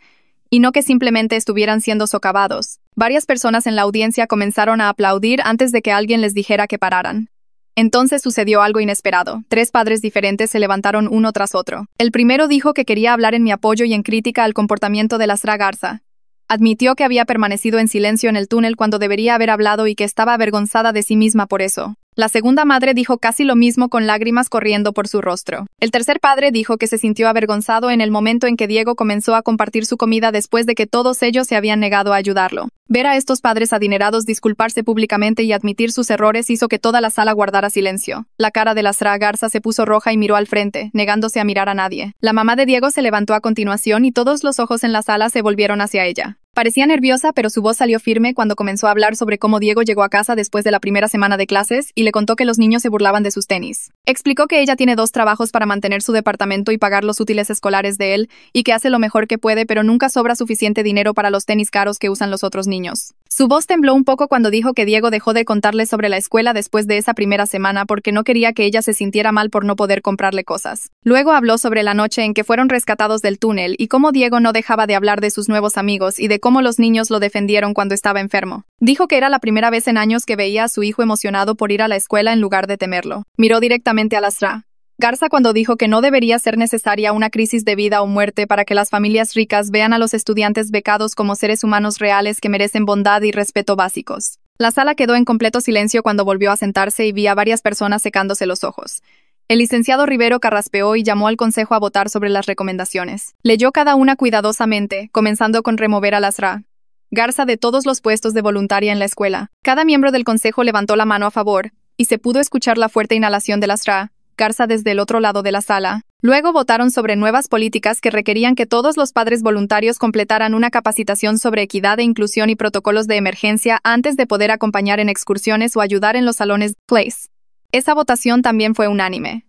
[SPEAKER 1] y no que simplemente estuvieran siendo socavados. Varias personas en la audiencia comenzaron a aplaudir antes de que alguien les dijera que pararan. Entonces sucedió algo inesperado. 3 padres diferentes se levantaron uno tras otro. El primero dijo que quería hablar en mi apoyo y en crítica al comportamiento de Lasra Garza. Admitió que había permanecido en silencio en el túnel cuando debería haber hablado y que estaba avergonzada de sí misma por eso. La segunda madre dijo casi lo mismo con lágrimas corriendo por su rostro. El tercer padre dijo que se sintió avergonzado en el momento en que Diego comenzó a compartir su comida después de que todos ellos se habían negado a ayudarlo. Ver a estos padres adinerados disculparse públicamente y admitir sus errores hizo que toda la sala guardara silencio. La cara de Lasra Garza se puso roja y miró al frente, negándose a mirar a nadie. La mamá de Diego se levantó a continuación y todos los ojos en la sala se volvieron hacia ella. Parecía nerviosa, pero su voz salió firme cuando comenzó a hablar sobre cómo Diego llegó a casa después de la primera semana de clases y le contó que los niños se burlaban de sus tenis. Explicó que ella tiene 2 trabajos para mantener su departamento y pagar los útiles escolares de él, y que hace lo mejor que puede, pero nunca sobra suficiente dinero para los tenis caros que usan los otros niños. Su voz tembló un poco cuando dijo que Diego dejó de contarle sobre la escuela después de esa primera semana porque no quería que ella se sintiera mal por no poder comprarle cosas. Luego habló sobre la noche en que fueron rescatados del túnel y cómo Diego no dejaba de hablar de sus nuevos amigos y de cómo los niños lo defendieron cuando estaba enfermo. Dijo que era la primera vez en años que veía a su hijo emocionado por ir a la escuela en lugar de temerlo. Miró directamente a Lasra Garza cuando dijo que no debería ser necesaria una crisis de vida o muerte para que las familias ricas vean a los estudiantes becados como seres humanos reales que merecen bondad y respeto básicos. La sala quedó en completo silencio cuando volvió a sentarse y vi a varias personas secándose los ojos. El licenciado Rivero carraspeó y llamó al consejo a votar sobre las recomendaciones. Leyó cada una cuidadosamente, comenzando con remover a Lasra Garza de todos los puestos de voluntaria en la escuela. Cada miembro del consejo levantó la mano a favor, y se pudo escuchar la fuerte inhalación de Lasra Garza desde el otro lado de la sala. Luego votaron sobre nuevas políticas que requerían que todos los padres voluntarios completaran una capacitación sobre equidad e inclusión y protocolos de emergencia antes de poder acompañar en excursiones o ayudar en los salones Place. Esa votación también fue unánime.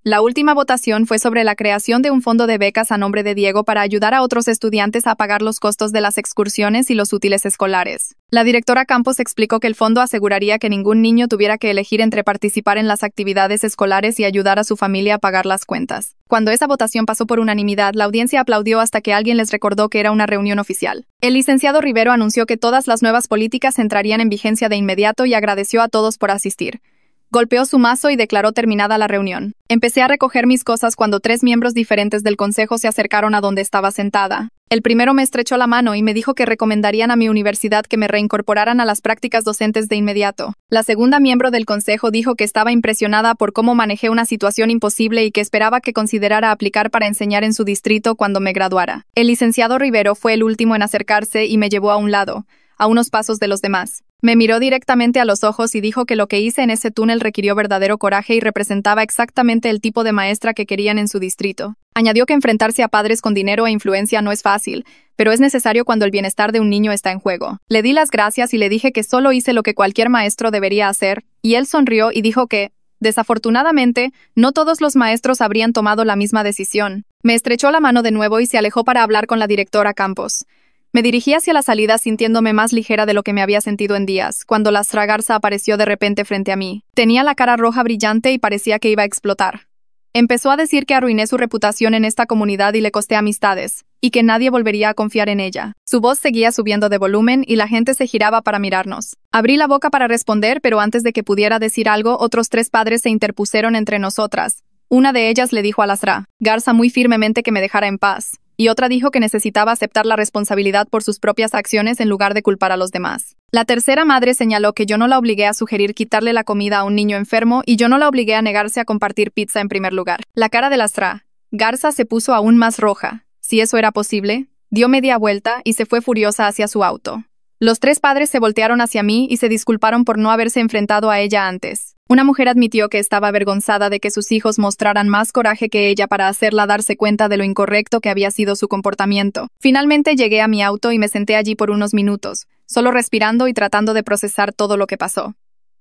[SPEAKER 1] La última votación fue sobre la creación de un fondo de becas a nombre de Diego para ayudar a otros estudiantes a pagar los costos de las excursiones y los útiles escolares. La directora Campos explicó que el fondo aseguraría que ningún niño tuviera que elegir entre participar en las actividades escolares y ayudar a su familia a pagar las cuentas. Cuando esa votación pasó por unanimidad, la audiencia aplaudió hasta que alguien les recordó que era una reunión oficial. El licenciado Rivero anunció que todas las nuevas políticas entrarían en vigencia de inmediato y agradeció a todos por asistir. Golpeó su mazo y declaró terminada la reunión. Empecé a recoger mis cosas cuando 3 miembros diferentes del consejo se acercaron a donde estaba sentada. El primero me estrechó la mano y me dijo que recomendarían a mi universidad que me reincorporaran a las prácticas docentes de inmediato. La segunda miembro del consejo dijo que estaba impresionada por cómo manejé una situación imposible y que esperaba que considerara aplicar para enseñar en su distrito cuando me graduara. El licenciado Rivero fue el último en acercarse y me llevó a un lado, a unos pasos de los demás. Me miró directamente a los ojos y dijo que lo que hice en ese túnel requirió verdadero coraje y representaba exactamente el tipo de maestra que querían en su distrito. Añadió que enfrentarse a padres con dinero e influencia no es fácil, pero es necesario cuando el bienestar de un niño está en juego. Le di las gracias y le dije que solo hice lo que cualquier maestro debería hacer, y él sonrió y dijo que, desafortunadamente, no todos los maestros habrían tomado la misma decisión. Me estrechó la mano de nuevo y se alejó para hablar con la directora Campos. Me dirigí hacia la salida sintiéndome más ligera de lo que me había sentido en días, cuando Lasra Garza apareció de repente frente a mí. Tenía la cara roja brillante y parecía que iba a explotar. Empezó a decir que arruiné su reputación en esta comunidad y le costé amistades, y que nadie volvería a confiar en ella. Su voz seguía subiendo de volumen y la gente se giraba para mirarnos. Abrí la boca para responder, pero antes de que pudiera decir algo, otros 3 padres se interpusieron entre nosotras. Una de ellas le dijo a Lasra Garza muy firmemente que me dejara en paz, y otra dijo que necesitaba aceptar la responsabilidad por sus propias acciones en lugar de culpar a los demás. La tercera madre señaló que yo no la obligué a sugerir quitarle la comida a un niño enfermo y yo no la obligué a negarse a compartir pizza en primer lugar. La cara de Lasra Garza se puso aún más roja. Si eso era posible, dio media vuelta y se fue furiosa hacia su auto. Los 3 padres se voltearon hacia mí y se disculparon por no haberse enfrentado a ella antes. Una mujer admitió que estaba avergonzada de que sus hijos mostraran más coraje que ella para hacerla darse cuenta de lo incorrecto que había sido su comportamiento. Finalmente llegué a mi auto y me senté allí por unos minutos, solo respirando y tratando de procesar todo lo que pasó.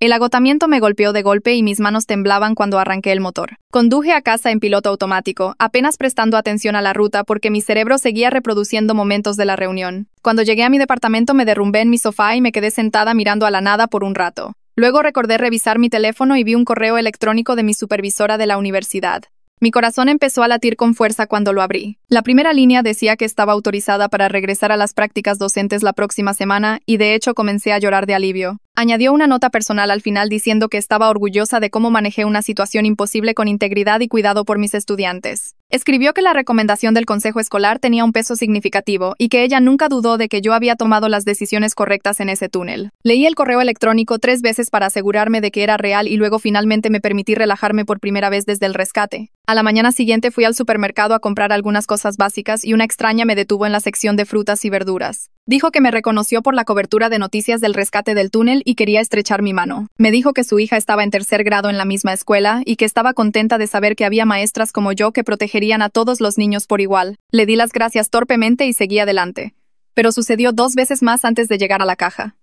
[SPEAKER 1] El agotamiento me golpeó de golpe y mis manos temblaban cuando arranqué el motor. Conduje a casa en piloto automático, apenas prestando atención a la ruta porque mi cerebro seguía reproduciendo momentos de la reunión. Cuando llegué a mi departamento me derrumbé en mi sofá y me quedé sentada mirando a la nada por un rato. Luego recordé revisar mi teléfono y vi un correo electrónico de mi supervisora de la universidad. Mi corazón empezó a latir con fuerza cuando lo abrí. La primera línea decía que estaba autorizada para regresar a las prácticas docentes la próxima semana y de hecho comencé a llorar de alivio. Añadió una nota personal al final diciendo que estaba orgullosa de cómo manejé una situación imposible con integridad y cuidado por mis estudiantes. Escribió que la recomendación del consejo escolar tenía un peso significativo y que ella nunca dudó de que yo había tomado las decisiones correctas en ese túnel. Leí el correo electrónico 3 veces para asegurarme de que era real y luego finalmente me permití relajarme por primera vez desde el rescate. A la mañana siguiente fui al supermercado a comprar algunas cosas básicas y una extraña me detuvo en la sección de frutas y verduras. Dijo que me reconoció por la cobertura de noticias del rescate del túnel y quería estrechar mi mano. Me dijo que su hija estaba en 3er grado en la misma escuela y que estaba contenta de saber que había maestras como yo que protegerían a todos los niños por igual. Le di las gracias torpemente y seguí adelante. Pero sucedió 2 veces más antes de llegar a la caja.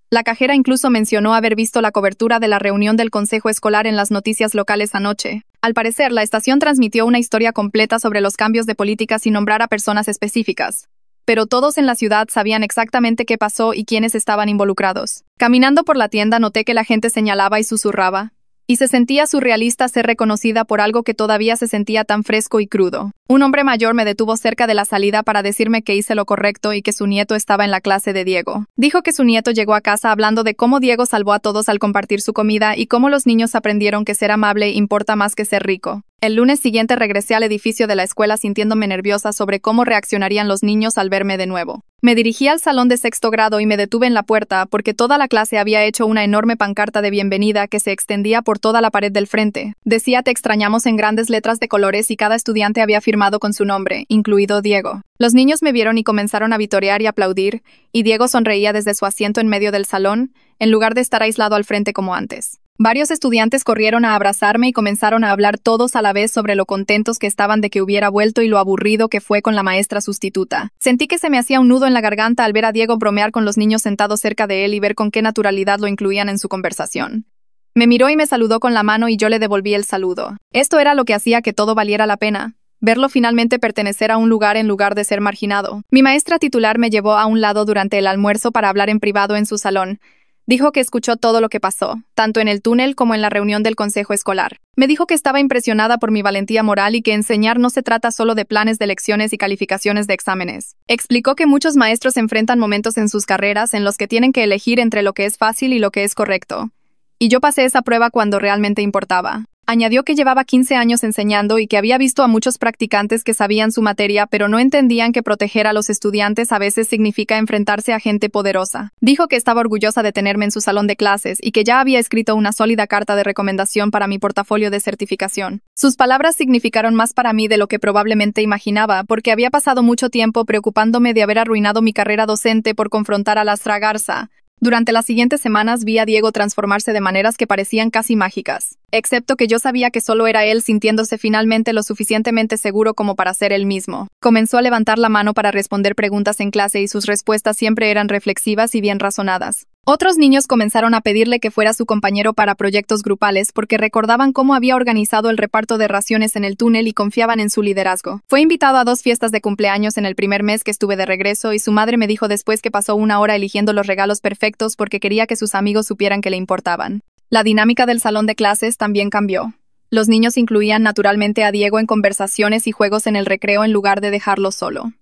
[SPEAKER 1] La cajera incluso mencionó haber visto la cobertura de la reunión del consejo escolar en las noticias locales anoche. Al parecer, la estación transmitió una historia completa sobre los cambios de política sin nombrar a personas específicas. Pero todos en la ciudad sabían exactamente qué pasó y quiénes estaban involucrados. Caminando por la tienda noté que la gente señalaba y susurraba. Y se sentía surrealista ser reconocida por algo que todavía se sentía tan fresco y crudo. Un hombre mayor me detuvo cerca de la salida para decirme que hice lo correcto y que su nieto estaba en la clase de Diego. Dijo que su nieto llegó a casa hablando de cómo Diego salvó a todos al compartir su comida y cómo los niños aprendieron que ser amable importa más que ser rico. El lunes siguiente regresé al edificio de la escuela sintiéndome nerviosa sobre cómo reaccionarían los niños al verme de nuevo. Me dirigí al salón de 6º grado y me detuve en la puerta porque toda la clase había hecho una enorme pancarta de bienvenida que se extendía por toda la pared del frente. Decía "Te extrañamos" en grandes letras de colores y cada estudiante había firmado con su nombre, incluido Diego. Los niños me vieron y comenzaron a vitorear y aplaudir, y Diego sonreía desde su asiento en medio del salón, en lugar de estar aislado al frente como antes. Varios estudiantes corrieron a abrazarme y comenzaron a hablar todos a la vez sobre lo contentos que estaban de que hubiera vuelto y lo aburrido que fue con la maestra sustituta. Sentí que se me hacía un nudo en la garganta al ver a Diego bromear con los niños sentados cerca de él y ver con qué naturalidad lo incluían en su conversación. Me miró y me saludó con la mano y yo le devolví el saludo. Esto era lo que hacía que todo valiera la pena. Verlo finalmente pertenecer a un lugar en lugar de ser marginado. Mi maestra titular me llevó a un lado durante el almuerzo para hablar en privado en su salón. Dijo que escuchó todo lo que pasó, tanto en el túnel como en la reunión del consejo escolar. Me dijo que estaba impresionada por mi valentía moral y que enseñar no se trata solo de planes de lecciones y calificaciones de exámenes. Explicó que muchos maestros enfrentan momentos en sus carreras en los que tienen que elegir entre lo que es fácil y lo que es correcto. Y yo pasé esa prueba cuando realmente importaba. Añadió que llevaba 15 años enseñando y que había visto a muchos practicantes que sabían su materia pero no entendían que proteger a los estudiantes a veces significa enfrentarse a gente poderosa. Dijo que estaba orgullosa de tenerme en su salón de clases y que ya había escrito una sólida carta de recomendación para mi portafolio de certificación. Sus palabras significaron más para mí de lo que probablemente imaginaba, porque había pasado mucho tiempo preocupándome de haber arruinado mi carrera docente por confrontar a Lastra Garza. Durante las siguientes semanas vi a Diego transformarse de maneras que parecían casi mágicas. Excepto que yo sabía que solo era él sintiéndose finalmente lo suficientemente seguro como para ser él mismo. Comenzó a levantar la mano para responder preguntas en clase y sus respuestas siempre eran reflexivas y bien razonadas. Otros niños comenzaron a pedirle que fuera su compañero para proyectos grupales porque recordaban cómo había organizado el reparto de raciones en el túnel y confiaban en su liderazgo. Fue invitado a 2 fiestas de cumpleaños en el primer mes que estuve de regreso y su madre me dijo después que pasó 1 hora eligiendo los regalos perfectos porque quería que sus amigos supieran que le importaban. La dinámica del salón de clases también cambió. Los niños incluían naturalmente a Diego en conversaciones y juegos en el recreo en lugar de dejarlo solo.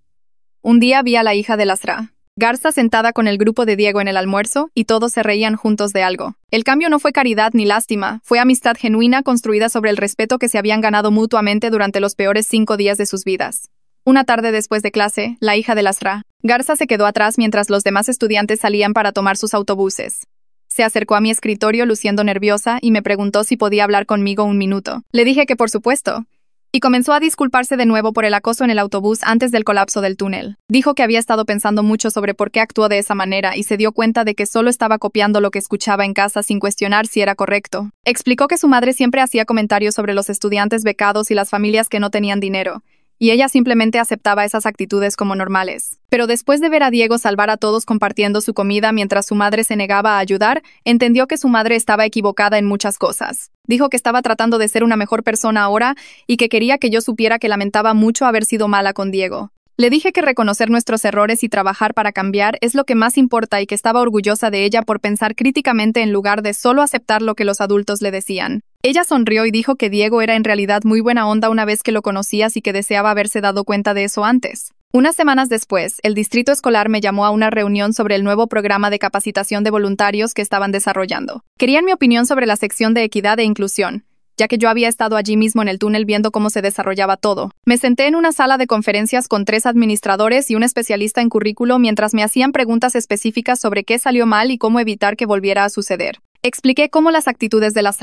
[SPEAKER 1] Un día vi a la hija de Lastra Garza sentada con el grupo de Diego en el almuerzo y todos se reían juntos de algo. El cambio no fue caridad ni lástima, fue amistad genuina construida sobre el respeto que se habían ganado mutuamente durante los peores 5 días de sus vidas. Una tarde después de clase, la hija de Lastra Garza se quedó atrás mientras los demás estudiantes salían para tomar sus autobuses. Se acercó a mi escritorio luciendo nerviosa y me preguntó si podía hablar conmigo 1 minuto. Le dije que por supuesto. Y comenzó a disculparse de nuevo por el acoso en el autobús antes del colapso del túnel. Dijo que había estado pensando mucho sobre por qué actuó de esa manera y se dio cuenta de que solo estaba copiando lo que escuchaba en casa sin cuestionar si era correcto. Explicó que su madre siempre hacía comentarios sobre los estudiantes becados y las familias que no tenían dinero, y ella simplemente aceptaba esas actitudes como normales. Pero después de ver a Diego salvar a todos compartiendo su comida mientras su madre se negaba a ayudar, entendió que su madre estaba equivocada en muchas cosas. Dijo que estaba tratando de ser una mejor persona ahora y que quería que yo supiera que lamentaba mucho haber sido mala con Diego. Le dije que reconocer nuestros errores y trabajar para cambiar es lo que más importa y que estaba orgullosa de ella por pensar críticamente en lugar de solo aceptar lo que los adultos le decían. Ella sonrió y dijo que Diego era en realidad muy buena onda una vez que lo conocías y que deseaba haberse dado cuenta de eso antes. Unas semanas después, el distrito escolar me llamó a una reunión sobre el nuevo programa de capacitación de voluntarios que estaban desarrollando. Querían mi opinión sobre la sección de equidad e inclusión, ya que yo había estado allí mismo en el túnel viendo cómo se desarrollaba todo. Me senté en una sala de conferencias con 3 administradores y un especialista en currículo mientras me hacían preguntas específicas sobre qué salió mal y cómo evitar que volviera a suceder. Expliqué cómo las actitudes de las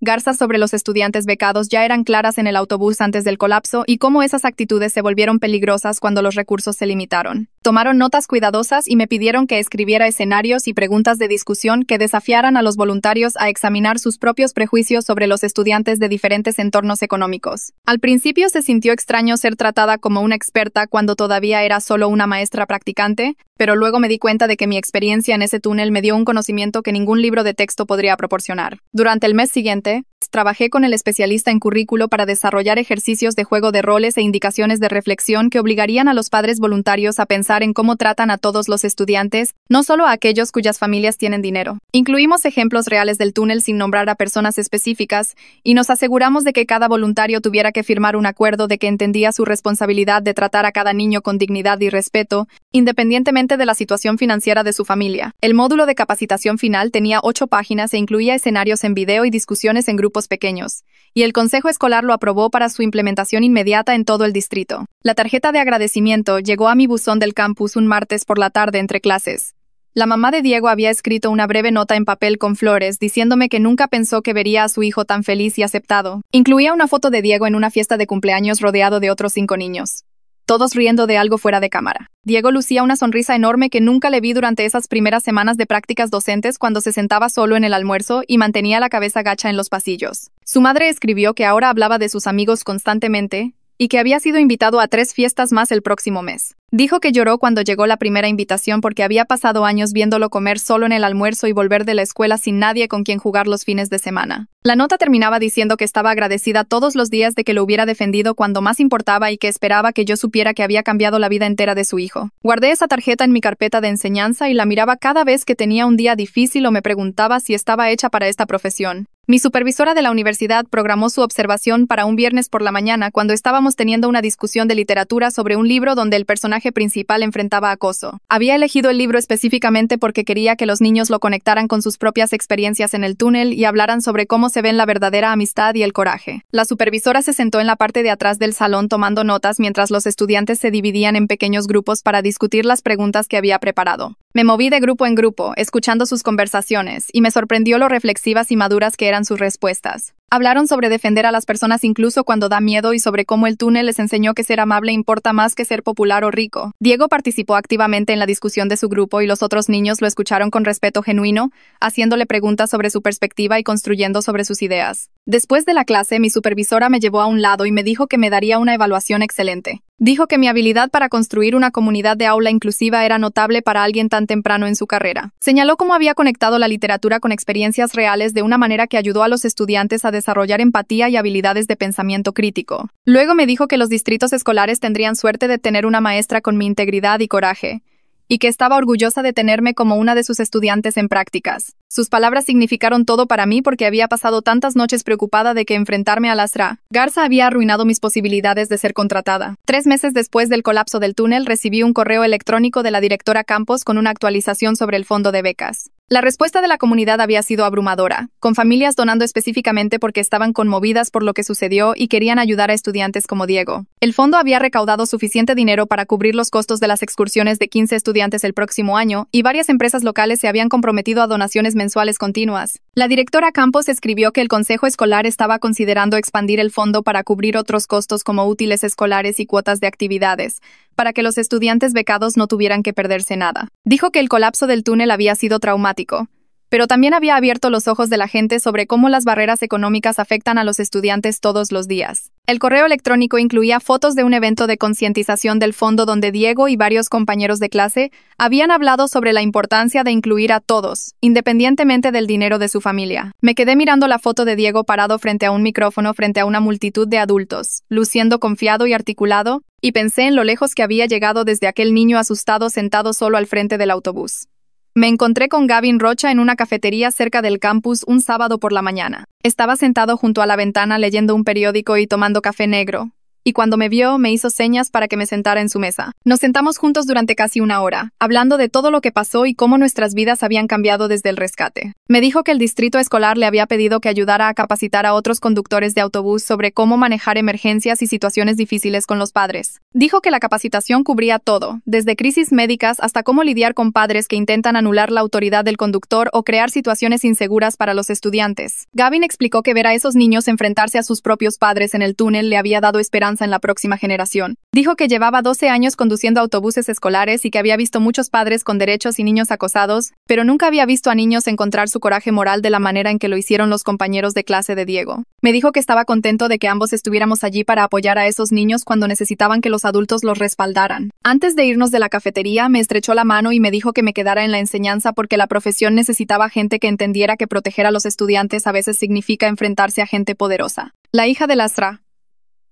[SPEAKER 1] Garza sobre los estudiantes becados ya eran claras en el autobús antes del colapso y cómo esas actitudes se volvieron peligrosas cuando los recursos se limitaron. Tomaron notas cuidadosas y me pidieron que escribiera escenarios y preguntas de discusión que desafiaran a los voluntarios a examinar sus propios prejuicios sobre los estudiantes de diferentes entornos económicos. Al principio se sintió extraño ser tratada como una experta cuando todavía era solo una maestra practicante, pero luego me di cuenta de que mi experiencia en ese túnel me dio un conocimiento que ningún libro de texto podría proporcionar. Durante el mes siguiente, trabajé con el especialista en currículo para desarrollar ejercicios de juego de roles e indicaciones de reflexión que obligarían a los padres voluntarios a pensar en cómo tratan a todos los estudiantes, no solo a aquellos cuyas familias tienen dinero. Incluimos ejemplos reales del túnel sin nombrar a personas específicas, y nos aseguramos de que cada voluntario tuviera que firmar un acuerdo de que entendía su responsabilidad de tratar a cada niño con dignidad y respeto, independientemente de la situación financiera de su familia. El módulo de capacitación final tenía 8 páginas e incluía escenarios en video y discusiones en grupos pequeños, y el consejo escolar lo aprobó para su implementación inmediata en todo el distrito. La tarjeta de agradecimiento llegó a mi buzón del campus un martes por la tarde entre clases. La mamá de Diego había escrito una breve nota en papel con flores diciéndome que nunca pensó que vería a su hijo tan feliz y aceptado. Incluía una foto de Diego en una fiesta de cumpleaños rodeado de otros 5 niños, todos riendo de algo fuera de cámara. Diego lucía una sonrisa enorme que nunca le vi durante esas primeras semanas de prácticas docentes cuando se sentaba solo en el almuerzo y mantenía la cabeza gacha en los pasillos. Su madre escribió que ahora hablaba de sus amigos constantemente y que había sido invitado a 3 fiestas más el próximo mes. Dijo que lloró cuando llegó la primera invitación porque había pasado años viéndolo comer solo en el almuerzo y volver de la escuela sin nadie con quien jugar los fines de semana. La nota terminaba diciendo que estaba agradecida todos los días de que lo hubiera defendido cuando más importaba y que esperaba que yo supiera que había cambiado la vida entera de su hijo. Guardé esa tarjeta en mi carpeta de enseñanza y la miraba cada vez que tenía un día difícil o me preguntaba si estaba hecha para esta profesión. Mi supervisora de la universidad programó su observación para un viernes por la mañana cuando estábamos teniendo una discusión de literatura sobre un libro donde el personaje principal enfrentaba acoso. Había elegido el libro específicamente porque quería que los niños lo conectaran con sus propias experiencias en el túnel y hablaran sobre cómo se ven la verdadera amistad y el coraje. La supervisora se sentó en la parte de atrás del salón tomando notas mientras los estudiantes se dividían en pequeños grupos para discutir las preguntas que había preparado. Me moví de grupo en grupo, escuchando sus conversaciones, y me sorprendió lo reflexivas y maduras que eran sus respuestas. Hablaron sobre defender a las personas incluso cuando da miedo y sobre cómo el túnel les enseñó que ser amable importa más que ser popular o rico. Diego participó activamente en la discusión de su grupo y los otros niños lo escucharon con respeto genuino, haciéndole preguntas sobre su perspectiva y construyendo sobre sus ideas. Después de la clase, mi supervisora me llevó a un lado y me dijo que me daría una evaluación excelente. Dijo que mi habilidad para construir una comunidad de aula inclusiva era notable para alguien tan temprano en su carrera. Señaló cómo había conectado la literatura con experiencias reales de una manera que ayudó a los estudiantes a desarrollar empatía y habilidades de pensamiento crítico. Luego me dijo que los distritos escolares tendrían suerte de tener una maestra con mi integridad y coraje, y que estaba orgullosa de tenerme como una de sus estudiantes en prácticas. Sus palabras significaron todo para mí porque había pasado tantas noches preocupada de que enfrentarme a las Garza había arruinado mis posibilidades de ser contratada. 3 meses después del colapso del túnel, recibí un correo electrónico de la directora Campos con una actualización sobre el fondo de becas. La respuesta de la comunidad había sido abrumadora, con familias donando específicamente porque estaban conmovidas por lo que sucedió y querían ayudar a estudiantes como Diego. El fondo había recaudado suficiente dinero para cubrir los costos de las excursiones de 15 estudiantes el próximo año, y varias empresas locales se habían comprometido a donaciones mensuales continuas. La directora Campos escribió que el consejo escolar estaba considerando expandir el fondo para cubrir otros costos como útiles escolares y cuotas de actividades, para que los estudiantes becados no tuvieran que perderse nada. Dijo que el colapso del túnel había sido traumático, pero también había abierto los ojos de la gente sobre cómo las barreras económicas afectan a los estudiantes todos los días. El correo electrónico incluía fotos de un evento de concientización del fondo donde Diego y varios compañeros de clase habían hablado sobre la importancia de incluir a todos, independientemente del dinero de su familia. Me quedé mirando la foto de Diego parado frente a un micrófono frente a una multitud de adultos, luciendo confiado y articulado, y pensé en lo lejos que había llegado desde aquel niño asustado sentado solo al frente del autobús. Me encontré con Gavin Rocha en una cafetería cerca del campus un sábado por la mañana. Estaba sentado junto a la ventana leyendo un periódico y tomando café negro, y cuando me vio me hizo señas para que me sentara en su mesa. Nos sentamos juntos durante casi una hora, hablando de todo lo que pasó y cómo nuestras vidas habían cambiado desde el rescate. Me dijo que el distrito escolar le había pedido que ayudara a capacitar a otros conductores de autobús sobre cómo manejar emergencias y situaciones difíciles con los padres. Dijo que la capacitación cubría todo, desde crisis médicas hasta cómo lidiar con padres que intentan anular la autoridad del conductor o crear situaciones inseguras para los estudiantes. Gavin explicó que ver a esos niños enfrentarse a sus propios padres en el túnel le había dado esperanza en la próxima generación. Dijo que llevaba 12 años conduciendo autobuses escolares y que había visto muchos padres con derechos y niños acosados, pero nunca había visto a niños encontrar su coraje moral de la manera en que lo hicieron los compañeros de clase de Diego. Me dijo que estaba contento de que ambos estuviéramos allí para apoyar a esos niños cuando necesitaban que los adultos los respaldaran. Antes de irnos de la cafetería, me estrechó la mano y me dijo que me quedara en la enseñanza porque la profesión necesitaba gente que entendiera que proteger a los estudiantes a veces significa enfrentarse a gente poderosa. La hija de Lasra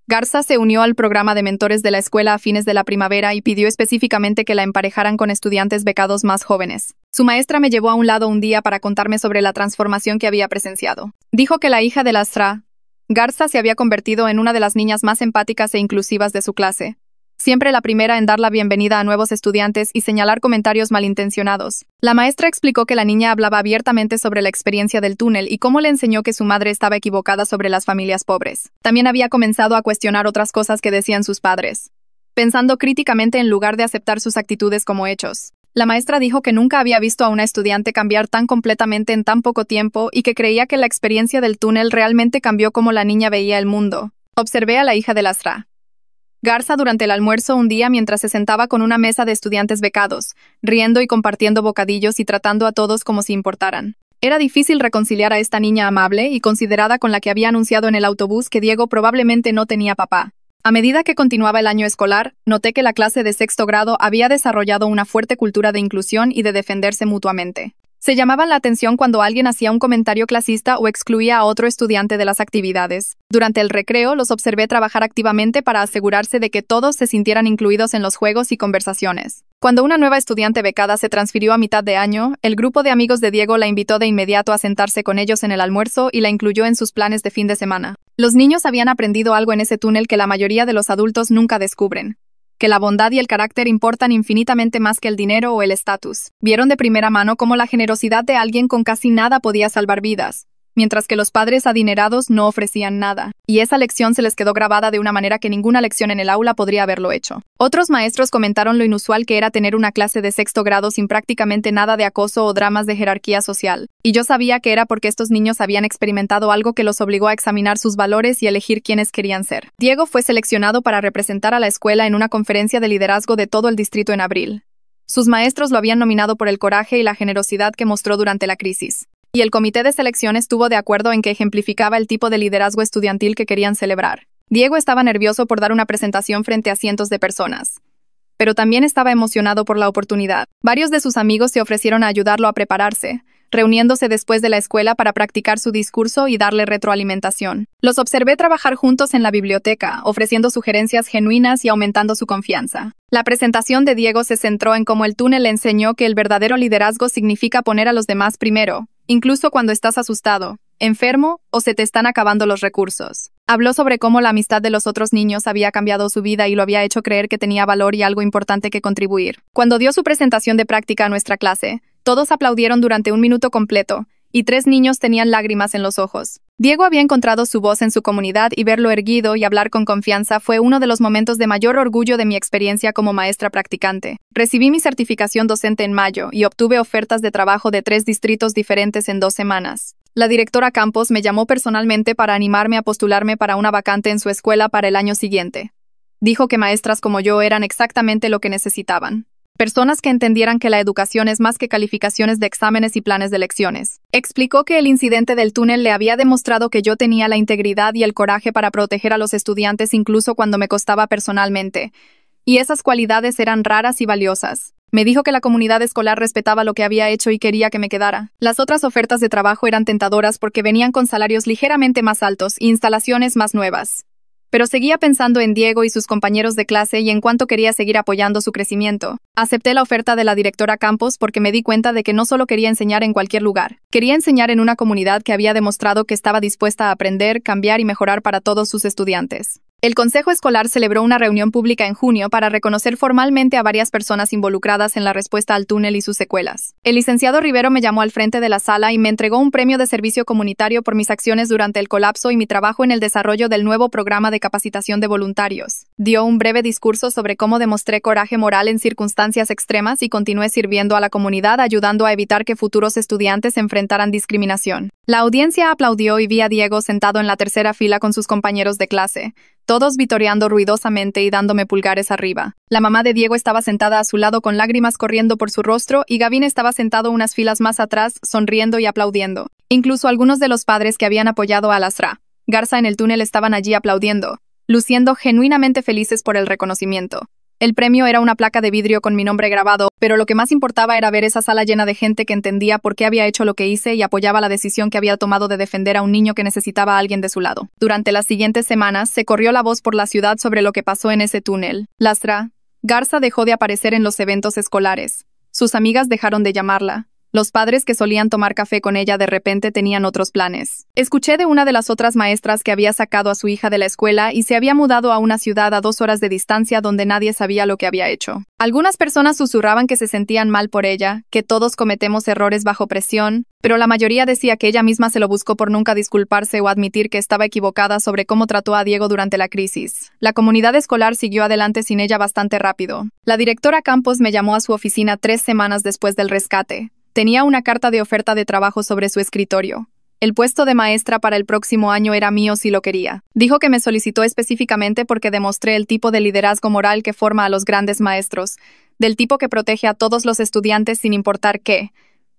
[SPEAKER 1] Garza se unió al programa de mentores de la escuela a fines de la primavera y pidió específicamente que la emparejaran con estudiantes becados más jóvenes. Su maestra me llevó a un lado un día para contarme sobre la transformación que había presenciado. Dijo que la hija de Lasra Garza se había convertido en una de las niñas más empáticas e inclusivas de su clase. Siempre la primera en dar la bienvenida a nuevos estudiantes y señalar comentarios malintencionados. La maestra explicó que la niña hablaba abiertamente sobre la experiencia del túnel y cómo le enseñó que su madre estaba equivocada sobre las familias pobres. También había comenzado a cuestionar otras cosas que decían sus padres, pensando críticamente en lugar de aceptar sus actitudes como hechos. La maestra dijo que nunca había visto a una estudiante cambiar tan completamente en tan poco tiempo y que creía que la experiencia del túnel realmente cambió cómo la niña veía el mundo. Observé a la hija de Lasra Garza durante el almuerzo un día mientras se sentaba con una mesa de estudiantes becados, riendo y compartiendo bocadillos y tratando a todos como si importaran. Era difícil reconciliar a esta niña amable y considerada con la que había anunciado en el autobús que Diego probablemente no tenía papá. A medida que continuaba el año escolar, noté que la clase de sexto grado había desarrollado una fuerte cultura de inclusión y de defenderse mutuamente. Se llamaban la atención cuando alguien hacía un comentario clasista o excluía a otro estudiante de las actividades. Durante el recreo, los observé trabajar activamente para asegurarse de que todos se sintieran incluidos en los juegos y conversaciones. Cuando una nueva estudiante becada se transfirió a mitad de año, el grupo de amigos de Diego la invitó de inmediato a sentarse con ellos en el almuerzo y la incluyó en sus planes de fin de semana. Los niños habían aprendido algo en ese túnel que la mayoría de los adultos nunca descubren: que la bondad y el carácter importan infinitamente más que el dinero o el estatus. Vieron de primera mano cómo la generosidad de alguien con casi nada podía salvar vidas, mientras que los padres adinerados no ofrecían nada. Y esa lección se les quedó grabada de una manera que ninguna lección en el aula podría haberlo hecho. Otros maestros comentaron lo inusual que era tener una clase de sexto grado sin prácticamente nada de acoso o dramas de jerarquía social. Y yo sabía que era porque estos niños habían experimentado algo que los obligó a examinar sus valores y elegir quiénes querían ser. Diego fue seleccionado para representar a la escuela en una conferencia de liderazgo de todo el distrito en abril. Sus maestros lo habían nominado por el coraje y la generosidad que mostró durante la crisis. Y el comité de selección estuvo de acuerdo en que ejemplificaba el tipo de liderazgo estudiantil que querían celebrar. Diego estaba nervioso por dar una presentación frente a cientos de personas, pero también estaba emocionado por la oportunidad. Varios de sus amigos se ofrecieron a ayudarlo a prepararse, reuniéndose después de la escuela para practicar su discurso y darle retroalimentación. Los observé trabajar juntos en la biblioteca, ofreciendo sugerencias genuinas y aumentando su confianza. La presentación de Diego se centró en cómo el túnel le enseñó que el verdadero liderazgo significa poner a los demás primero, incluso cuando estás asustado, enfermo o se te están acabando los recursos. Habló sobre cómo la amistad de los otros niños había cambiado su vida y lo había hecho creer que tenía valor y algo importante que contribuir. Cuando dio su presentación de práctica a nuestra clase, todos aplaudieron durante un minuto completo, y 3 niños tenían lágrimas en los ojos. Diego había encontrado su voz en su comunidad y verlo erguido y hablar con confianza fue uno de los momentos de mayor orgullo de mi experiencia como maestra practicante. Recibí mi certificación docente en mayo y obtuve ofertas de trabajo de 3 distritos diferentes en 2 semanas. La directora Campos me llamó personalmente para animarme a postularme para una vacante en su escuela para el año siguiente. Dijo que maestras como yo eran exactamente lo que necesitaban. Personas que entendieran que la educación es más que calificaciones de exámenes y planes de lecciones. Explicó que el incidente del túnel le había demostrado que yo tenía la integridad y el coraje para proteger a los estudiantes incluso cuando me costaba personalmente. Y esas cualidades eran raras y valiosas. Me dijo que la comunidad escolar respetaba lo que había hecho y quería que me quedara. Las otras ofertas de trabajo eran tentadoras porque venían con salarios ligeramente más altos e instalaciones más nuevas. Pero seguía pensando en Diego y sus compañeros de clase y en cuánto quería seguir apoyando su crecimiento. Acepté la oferta de la directora Campos porque me di cuenta de que no solo quería enseñar en cualquier lugar. Quería enseñar en una comunidad que había demostrado que estaba dispuesta a aprender, cambiar y mejorar para todos sus estudiantes. El Consejo Escolar celebró una reunión pública en junio para reconocer formalmente a varias personas involucradas en la respuesta al túnel y sus secuelas. El licenciado Rivero me llamó al frente de la sala y me entregó un premio de servicio comunitario por mis acciones durante el colapso y mi trabajo en el desarrollo del nuevo programa de capacitación de voluntarios. Dio un breve discurso sobre cómo demostré coraje moral en circunstancias extremas y continué sirviendo a la comunidad ayudando a evitar que futuros estudiantes enfrentaran discriminación. La audiencia aplaudió y vi a Diego sentado en la tercera fila con sus compañeros de clase, todos vitoreando ruidosamente y dándome pulgares arriba. La mamá de Diego estaba sentada a su lado con lágrimas corriendo por su rostro y Gavin estaba sentado unas filas más atrás, sonriendo y aplaudiendo. Incluso algunos de los padres que habían apoyado a Lasra Garza en el túnel estaban allí aplaudiendo, luciendo genuinamente felices por el reconocimiento. El premio era una placa de vidrio con mi nombre grabado, pero lo que más importaba era ver esa sala llena de gente que entendía por qué había hecho lo que hice y apoyaba la decisión que había tomado de defender a un niño que necesitaba a alguien de su lado. Durante las siguientes semanas, se corrió la voz por la ciudad sobre lo que pasó en ese túnel. Lasra Garza dejó de aparecer en los eventos escolares. Sus amigas dejaron de llamarla. Los padres que solían tomar café con ella de repente tenían otros planes. Escuché de una de las otras maestras que había sacado a su hija de la escuela y se había mudado a una ciudad a 2 horas de distancia donde nadie sabía lo que había hecho. Algunas personas susurraban que se sentían mal por ella, que todos cometemos errores bajo presión, pero la mayoría decía que ella misma se lo buscó por nunca disculparse o admitir que estaba equivocada sobre cómo trató a Diego durante la crisis. La comunidad escolar siguió adelante sin ella bastante rápido. La directora Campos me llamó a su oficina 3 semanas después del rescate. Tenía una carta de oferta de trabajo sobre su escritorio. El puesto de maestra para el próximo año era mío si lo quería. Dijo que me solicitó específicamente porque demostré el tipo de liderazgo moral que forma a los grandes maestros, del tipo que protege a todos los estudiantes sin importar qué.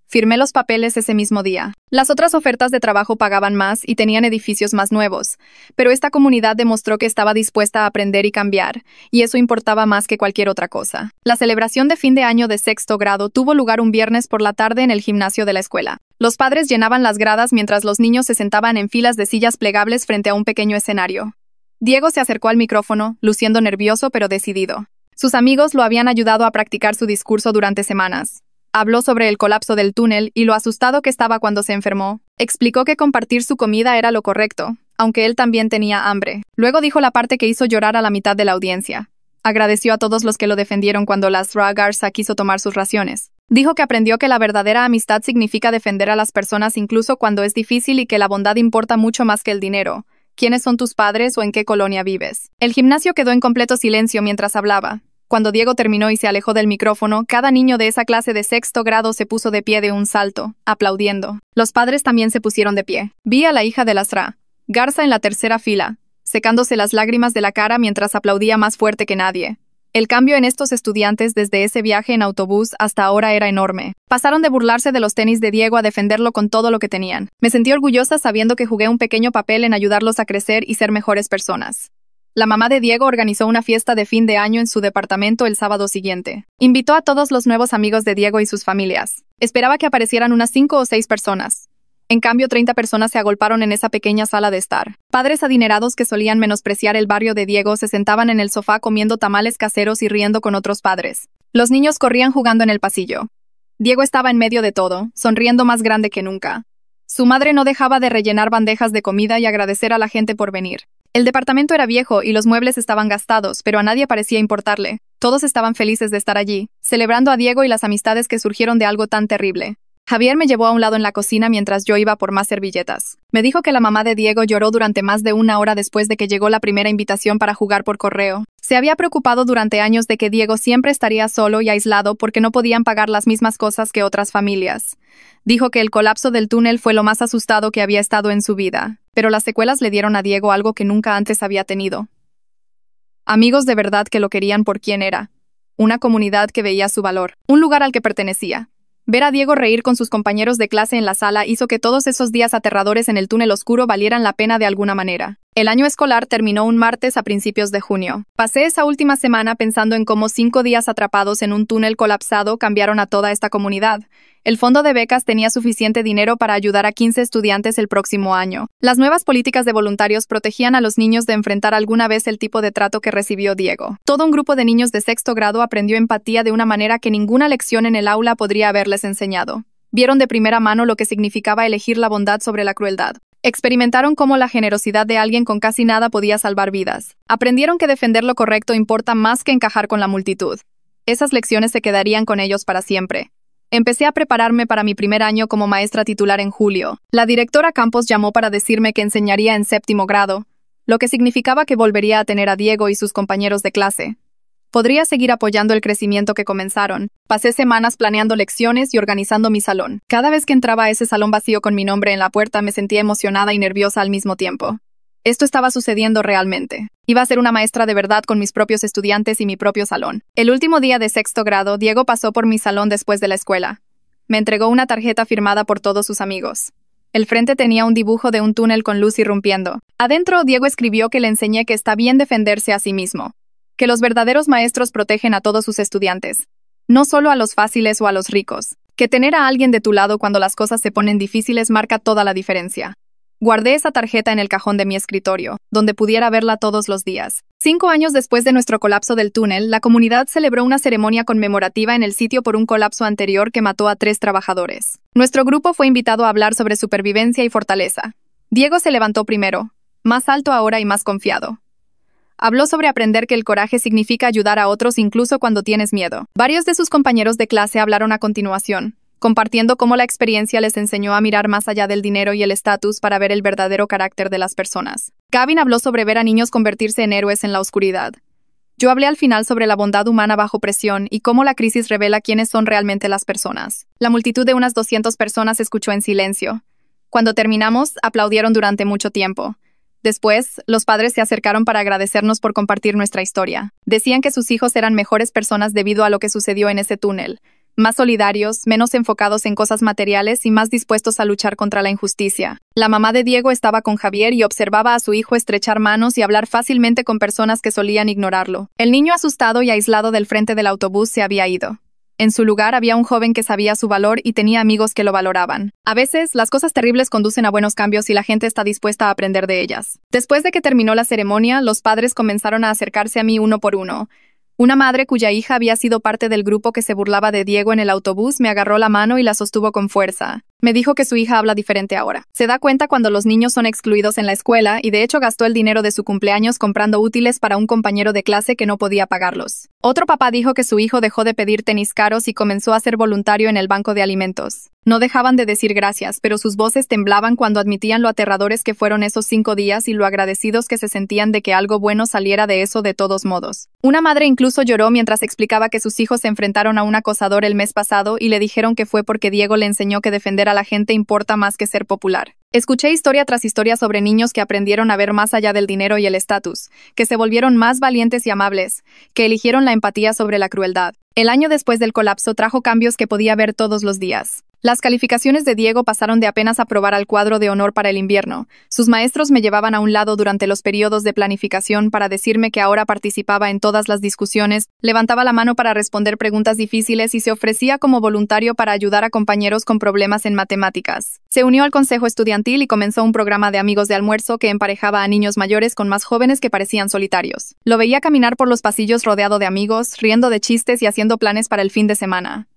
[SPEAKER 1] Firmé los papeles ese mismo día. Las otras ofertas de trabajo pagaban más y tenían edificios más nuevos, pero esta comunidad demostró que estaba dispuesta a aprender y cambiar, y eso importaba más que cualquier otra cosa. La celebración de fin de año de 6º grado tuvo lugar un viernes por la tarde en el gimnasio de la escuela. Los padres llenaban las gradas mientras los niños se sentaban en filas de sillas plegables frente a un pequeño escenario. Diego se acercó al micrófono, luciendo nervioso pero decidido. Sus amigos lo habían ayudado a practicar su discurso durante semanas. Habló sobre el colapso del túnel y lo asustado que estaba cuando se enfermó. Explicó que compartir su comida era lo correcto, aunque él también tenía hambre. Luego dijo la parte que hizo llorar a la mitad de la audiencia. Agradeció a todos los que lo defendieron cuando Lasra Garza quiso tomar sus raciones. Dijo que aprendió que la verdadera amistad significa defender a las personas incluso cuando es difícil y que la bondad importa mucho más que el dinero. ¿Quiénes son tus padres o en qué colonia vives? El gimnasio quedó en completo silencio mientras hablaba. Cuando Diego terminó y se alejó del micrófono, cada niño de esa clase de 6º grado se puso de pie de un salto, aplaudiendo. Los padres también se pusieron de pie. Vi a la hija de Lasra Garza en la tercera fila, secándose las lágrimas de la cara mientras aplaudía más fuerte que nadie. El cambio en estos estudiantes desde ese viaje en autobús hasta ahora era enorme. Pasaron de burlarse de los tenis de Diego a defenderlo con todo lo que tenían. Me sentí orgullosa sabiendo que jugué un pequeño papel en ayudarlos a crecer y ser mejores personas. La mamá de Diego organizó una fiesta de fin de año en su departamento el sábado siguiente. Invitó a todos los nuevos amigos de Diego y sus familias. Esperaba que aparecieran unas 5 o 6 personas. En cambio, 30 personas se agolparon en esa pequeña sala de estar. Padres adinerados que solían menospreciar el barrio de Diego se sentaban en el sofá comiendo tamales caseros y riendo con otros padres. Los niños corrían jugando en el pasillo. Diego estaba en medio de todo, sonriendo más grande que nunca. Su madre no dejaba de rellenar bandejas de comida y agradecer a la gente por venir. El departamento era viejo y los muebles estaban gastados, pero a nadie parecía importarle. Todos estaban felices de estar allí, celebrando a Diego y las amistades que surgieron de algo tan terrible. Javier me llevó a un lado en la cocina mientras yo iba por más servilletas. Me dijo que la mamá de Diego lloró durante más de 1 hora después de que llegó la primera invitación para jugar por correo. Se había preocupado durante años de que Diego siempre estaría solo y aislado porque no podían pagar las mismas cosas que otras familias. Dijo que el colapso del túnel fue lo más asustado que había estado en su vida, pero las secuelas le dieron a Diego algo que nunca antes había tenido. Amigos de verdad que lo querían por quien era. una comunidad que veía su valor, un lugar al que pertenecía. Ver a Diego reír con sus compañeros de clase en la sala hizo que todos esos días aterradores en el túnel oscuro valieran la pena de alguna manera. El año escolar terminó un martes a principios de junio. Pasé esa última semana pensando en cómo 5 días atrapados en un túnel colapsado cambiaron a toda esta comunidad. El fondo de becas tenía suficiente dinero para ayudar a 15 estudiantes el próximo año. Las nuevas políticas de voluntarios protegían a los niños de enfrentar alguna vez el tipo de trato que recibió Diego. Todo un grupo de niños de sexto grado aprendió empatía de una manera que ninguna lección en el aula podría haberles enseñado. Vieron de primera mano lo que significaba elegir la bondad sobre la crueldad. Experimentaron cómo la generosidad de alguien con casi nada podía salvar vidas. Aprendieron que defender lo correcto importa más que encajar con la multitud. Esas lecciones se quedarían con ellos para siempre. Empecé a prepararme para mi primer año como maestra titular en julio. La directora Campos llamó para decirme que enseñaría en 7º grado, lo que significaba que volvería a tener a Diego y sus compañeros de clase. Podría seguir apoyando el crecimiento que comenzaron. Pasé semanas planeando lecciones y organizando mi salón. Cada vez que entraba a ese salón vacío con mi nombre en la puerta me sentía emocionada y nerviosa al mismo tiempo. Esto estaba sucediendo realmente. Iba a ser una maestra de verdad con mis propios estudiantes y mi propio salón. El último día de 6º grado, Diego pasó por mi salón después de la escuela. Me entregó una tarjeta firmada por todos sus amigos. El frente tenía un dibujo de un túnel con luz irrumpiendo. Adentro, Diego escribió que le enseñé que está bien defenderse a sí mismo, que los verdaderos maestros protegen a todos sus estudiantes, no solo a los fáciles o a los ricos, que tener a alguien de tu lado cuando las cosas se ponen difíciles marca toda la diferencia. Guardé esa tarjeta en el cajón de mi escritorio, donde pudiera verla todos los días. 5 años después de nuestro colapso del túnel, la comunidad celebró una ceremonia conmemorativa en el sitio por un colapso anterior que mató a 3 trabajadores. Nuestro grupo fue invitado a hablar sobre supervivencia y fortaleza. Diego se levantó primero, más alto ahora y más confiado. Habló sobre aprender que el coraje significa ayudar a otros incluso cuando tienes miedo. Varios de sus compañeros de clase hablaron a continuación, compartiendo cómo la experiencia les enseñó a mirar más allá del dinero y el estatus para ver el verdadero carácter de las personas. Gavin habló sobre ver a niños convertirse en héroes en la oscuridad. Yo hablé al final sobre la bondad humana bajo presión y cómo la crisis revela quiénes son realmente las personas. La multitud de unas 200 personas escuchó en silencio. Cuando terminamos, aplaudieron durante mucho tiempo. Después, los padres se acercaron para agradecernos por compartir nuestra historia. Decían que sus hijos eran mejores personas debido a lo que sucedió en ese túnel. Más solidarios, menos enfocados en cosas materiales y más dispuestos a luchar contra la injusticia. La mamá de Diego estaba con Javier y observaba a su hijo estrechar manos y hablar fácilmente con personas que solían ignorarlo. El niño asustado y aislado del frente del autobús se había ido. En su lugar había un joven que sabía su valor y tenía amigos que lo valoraban. A veces, las cosas terribles conducen a buenos cambios y la gente está dispuesta a aprender de ellas. Después de que terminó la ceremonia, los padres comenzaron a acercarse a mí uno por uno. Una madre cuya hija había sido parte del grupo que se burlaba de Diego en el autobús me agarró la mano y la sostuvo con fuerza. Me dijo que su hija habla diferente ahora. Se da cuenta cuando los niños son excluidos en la escuela y de hecho gastó el dinero de su cumpleaños comprando útiles para un compañero de clase que no podía pagarlos. Otro papá dijo que su hijo dejó de pedir tenis caros y comenzó a ser voluntario en el banco de alimentos. No dejaban de decir gracias, pero sus voces temblaban cuando admitían lo aterradores que fueron esos 5 días y lo agradecidos que se sentían de que algo bueno saliera de eso de todos modos. Una madre incluso lloró mientras explicaba que sus hijos se enfrentaron a un acosador el mes pasado y le dijeron que fue porque Diego le enseñó que defender a la gente importa más que ser popular. Escuché historia tras historia sobre niños que aprendieron a ver más allá del dinero y el estatus, que se volvieron más valientes y amables, que eligieron la empatía sobre la crueldad. El año después del colapso trajo cambios que podía ver todos los días. Las calificaciones de Diego pasaron de apenas aprobar al cuadro de honor para el invierno. Sus maestros me llevaban a un lado durante los periodos de planificación para decirme que ahora participaba en todas las discusiones, levantaba la mano para responder preguntas difíciles y se ofrecía como voluntario para ayudar a compañeros con problemas en matemáticas. Se unió al consejo estudiantil y comenzó un programa de amigos de almuerzo que emparejaba a niños mayores con más jóvenes que parecían solitarios. Lo veía caminar por los pasillos rodeado de amigos, riendo de chistes y haciendo planes para el fin de semana.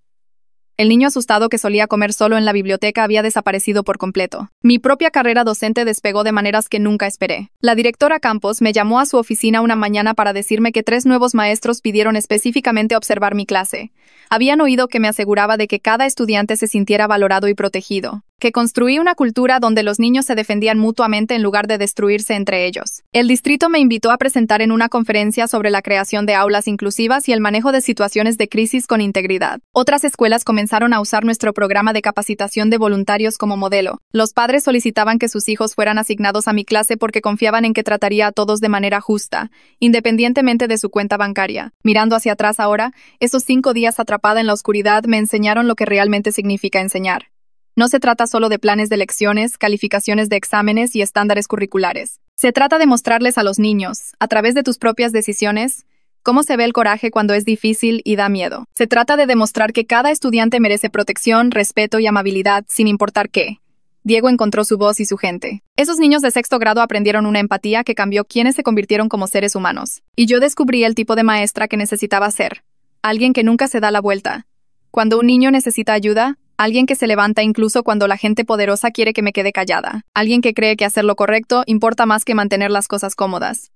[SPEAKER 1] El niño asustado que solía comer solo en la biblioteca había desaparecido por completo. Mi propia carrera docente despegó de maneras que nunca esperé. La directora Campos me llamó a su oficina una mañana para decirme que 3 nuevos maestros pidieron específicamente observar mi clase. Habían oído que me aseguraba de que cada estudiante se sintiera valorado y protegido. que construí una cultura donde los niños se defendían mutuamente en lugar de destruirse entre ellos. El distrito me invitó a presentar en una conferencia sobre la creación de aulas inclusivas y el manejo de situaciones de crisis con integridad. Otras escuelas comenzaron a usar nuestro programa de capacitación de voluntarios como modelo. Los padres solicitaban que sus hijos fueran asignados a mi clase porque confiaban en que trataría a todos de manera justa, independientemente de su cuenta bancaria. Mirando hacia atrás ahora, esos 5 días atrapada en la oscuridad me enseñaron lo que realmente significa enseñar. No se trata solo de planes de lecciones, calificaciones de exámenes y estándares curriculares. Se trata de mostrarles a los niños, a través de tus propias decisiones, cómo se ve el coraje cuando es difícil y da miedo. Se trata de demostrar que cada estudiante merece protección, respeto y amabilidad, sin importar qué. Diego encontró su voz y su gente. Esos niños de 6º grado aprendieron una empatía que cambió quienes se convirtieron como seres humanos. Y yo descubrí el tipo de maestra que necesitaba ser. Alguien que nunca se da la vuelta. Cuando un niño necesita ayuda, alguien que se levanta incluso cuando la gente poderosa quiere que me quede callada. Alguien que cree que hacer lo correcto importa más que mantener las cosas cómodas.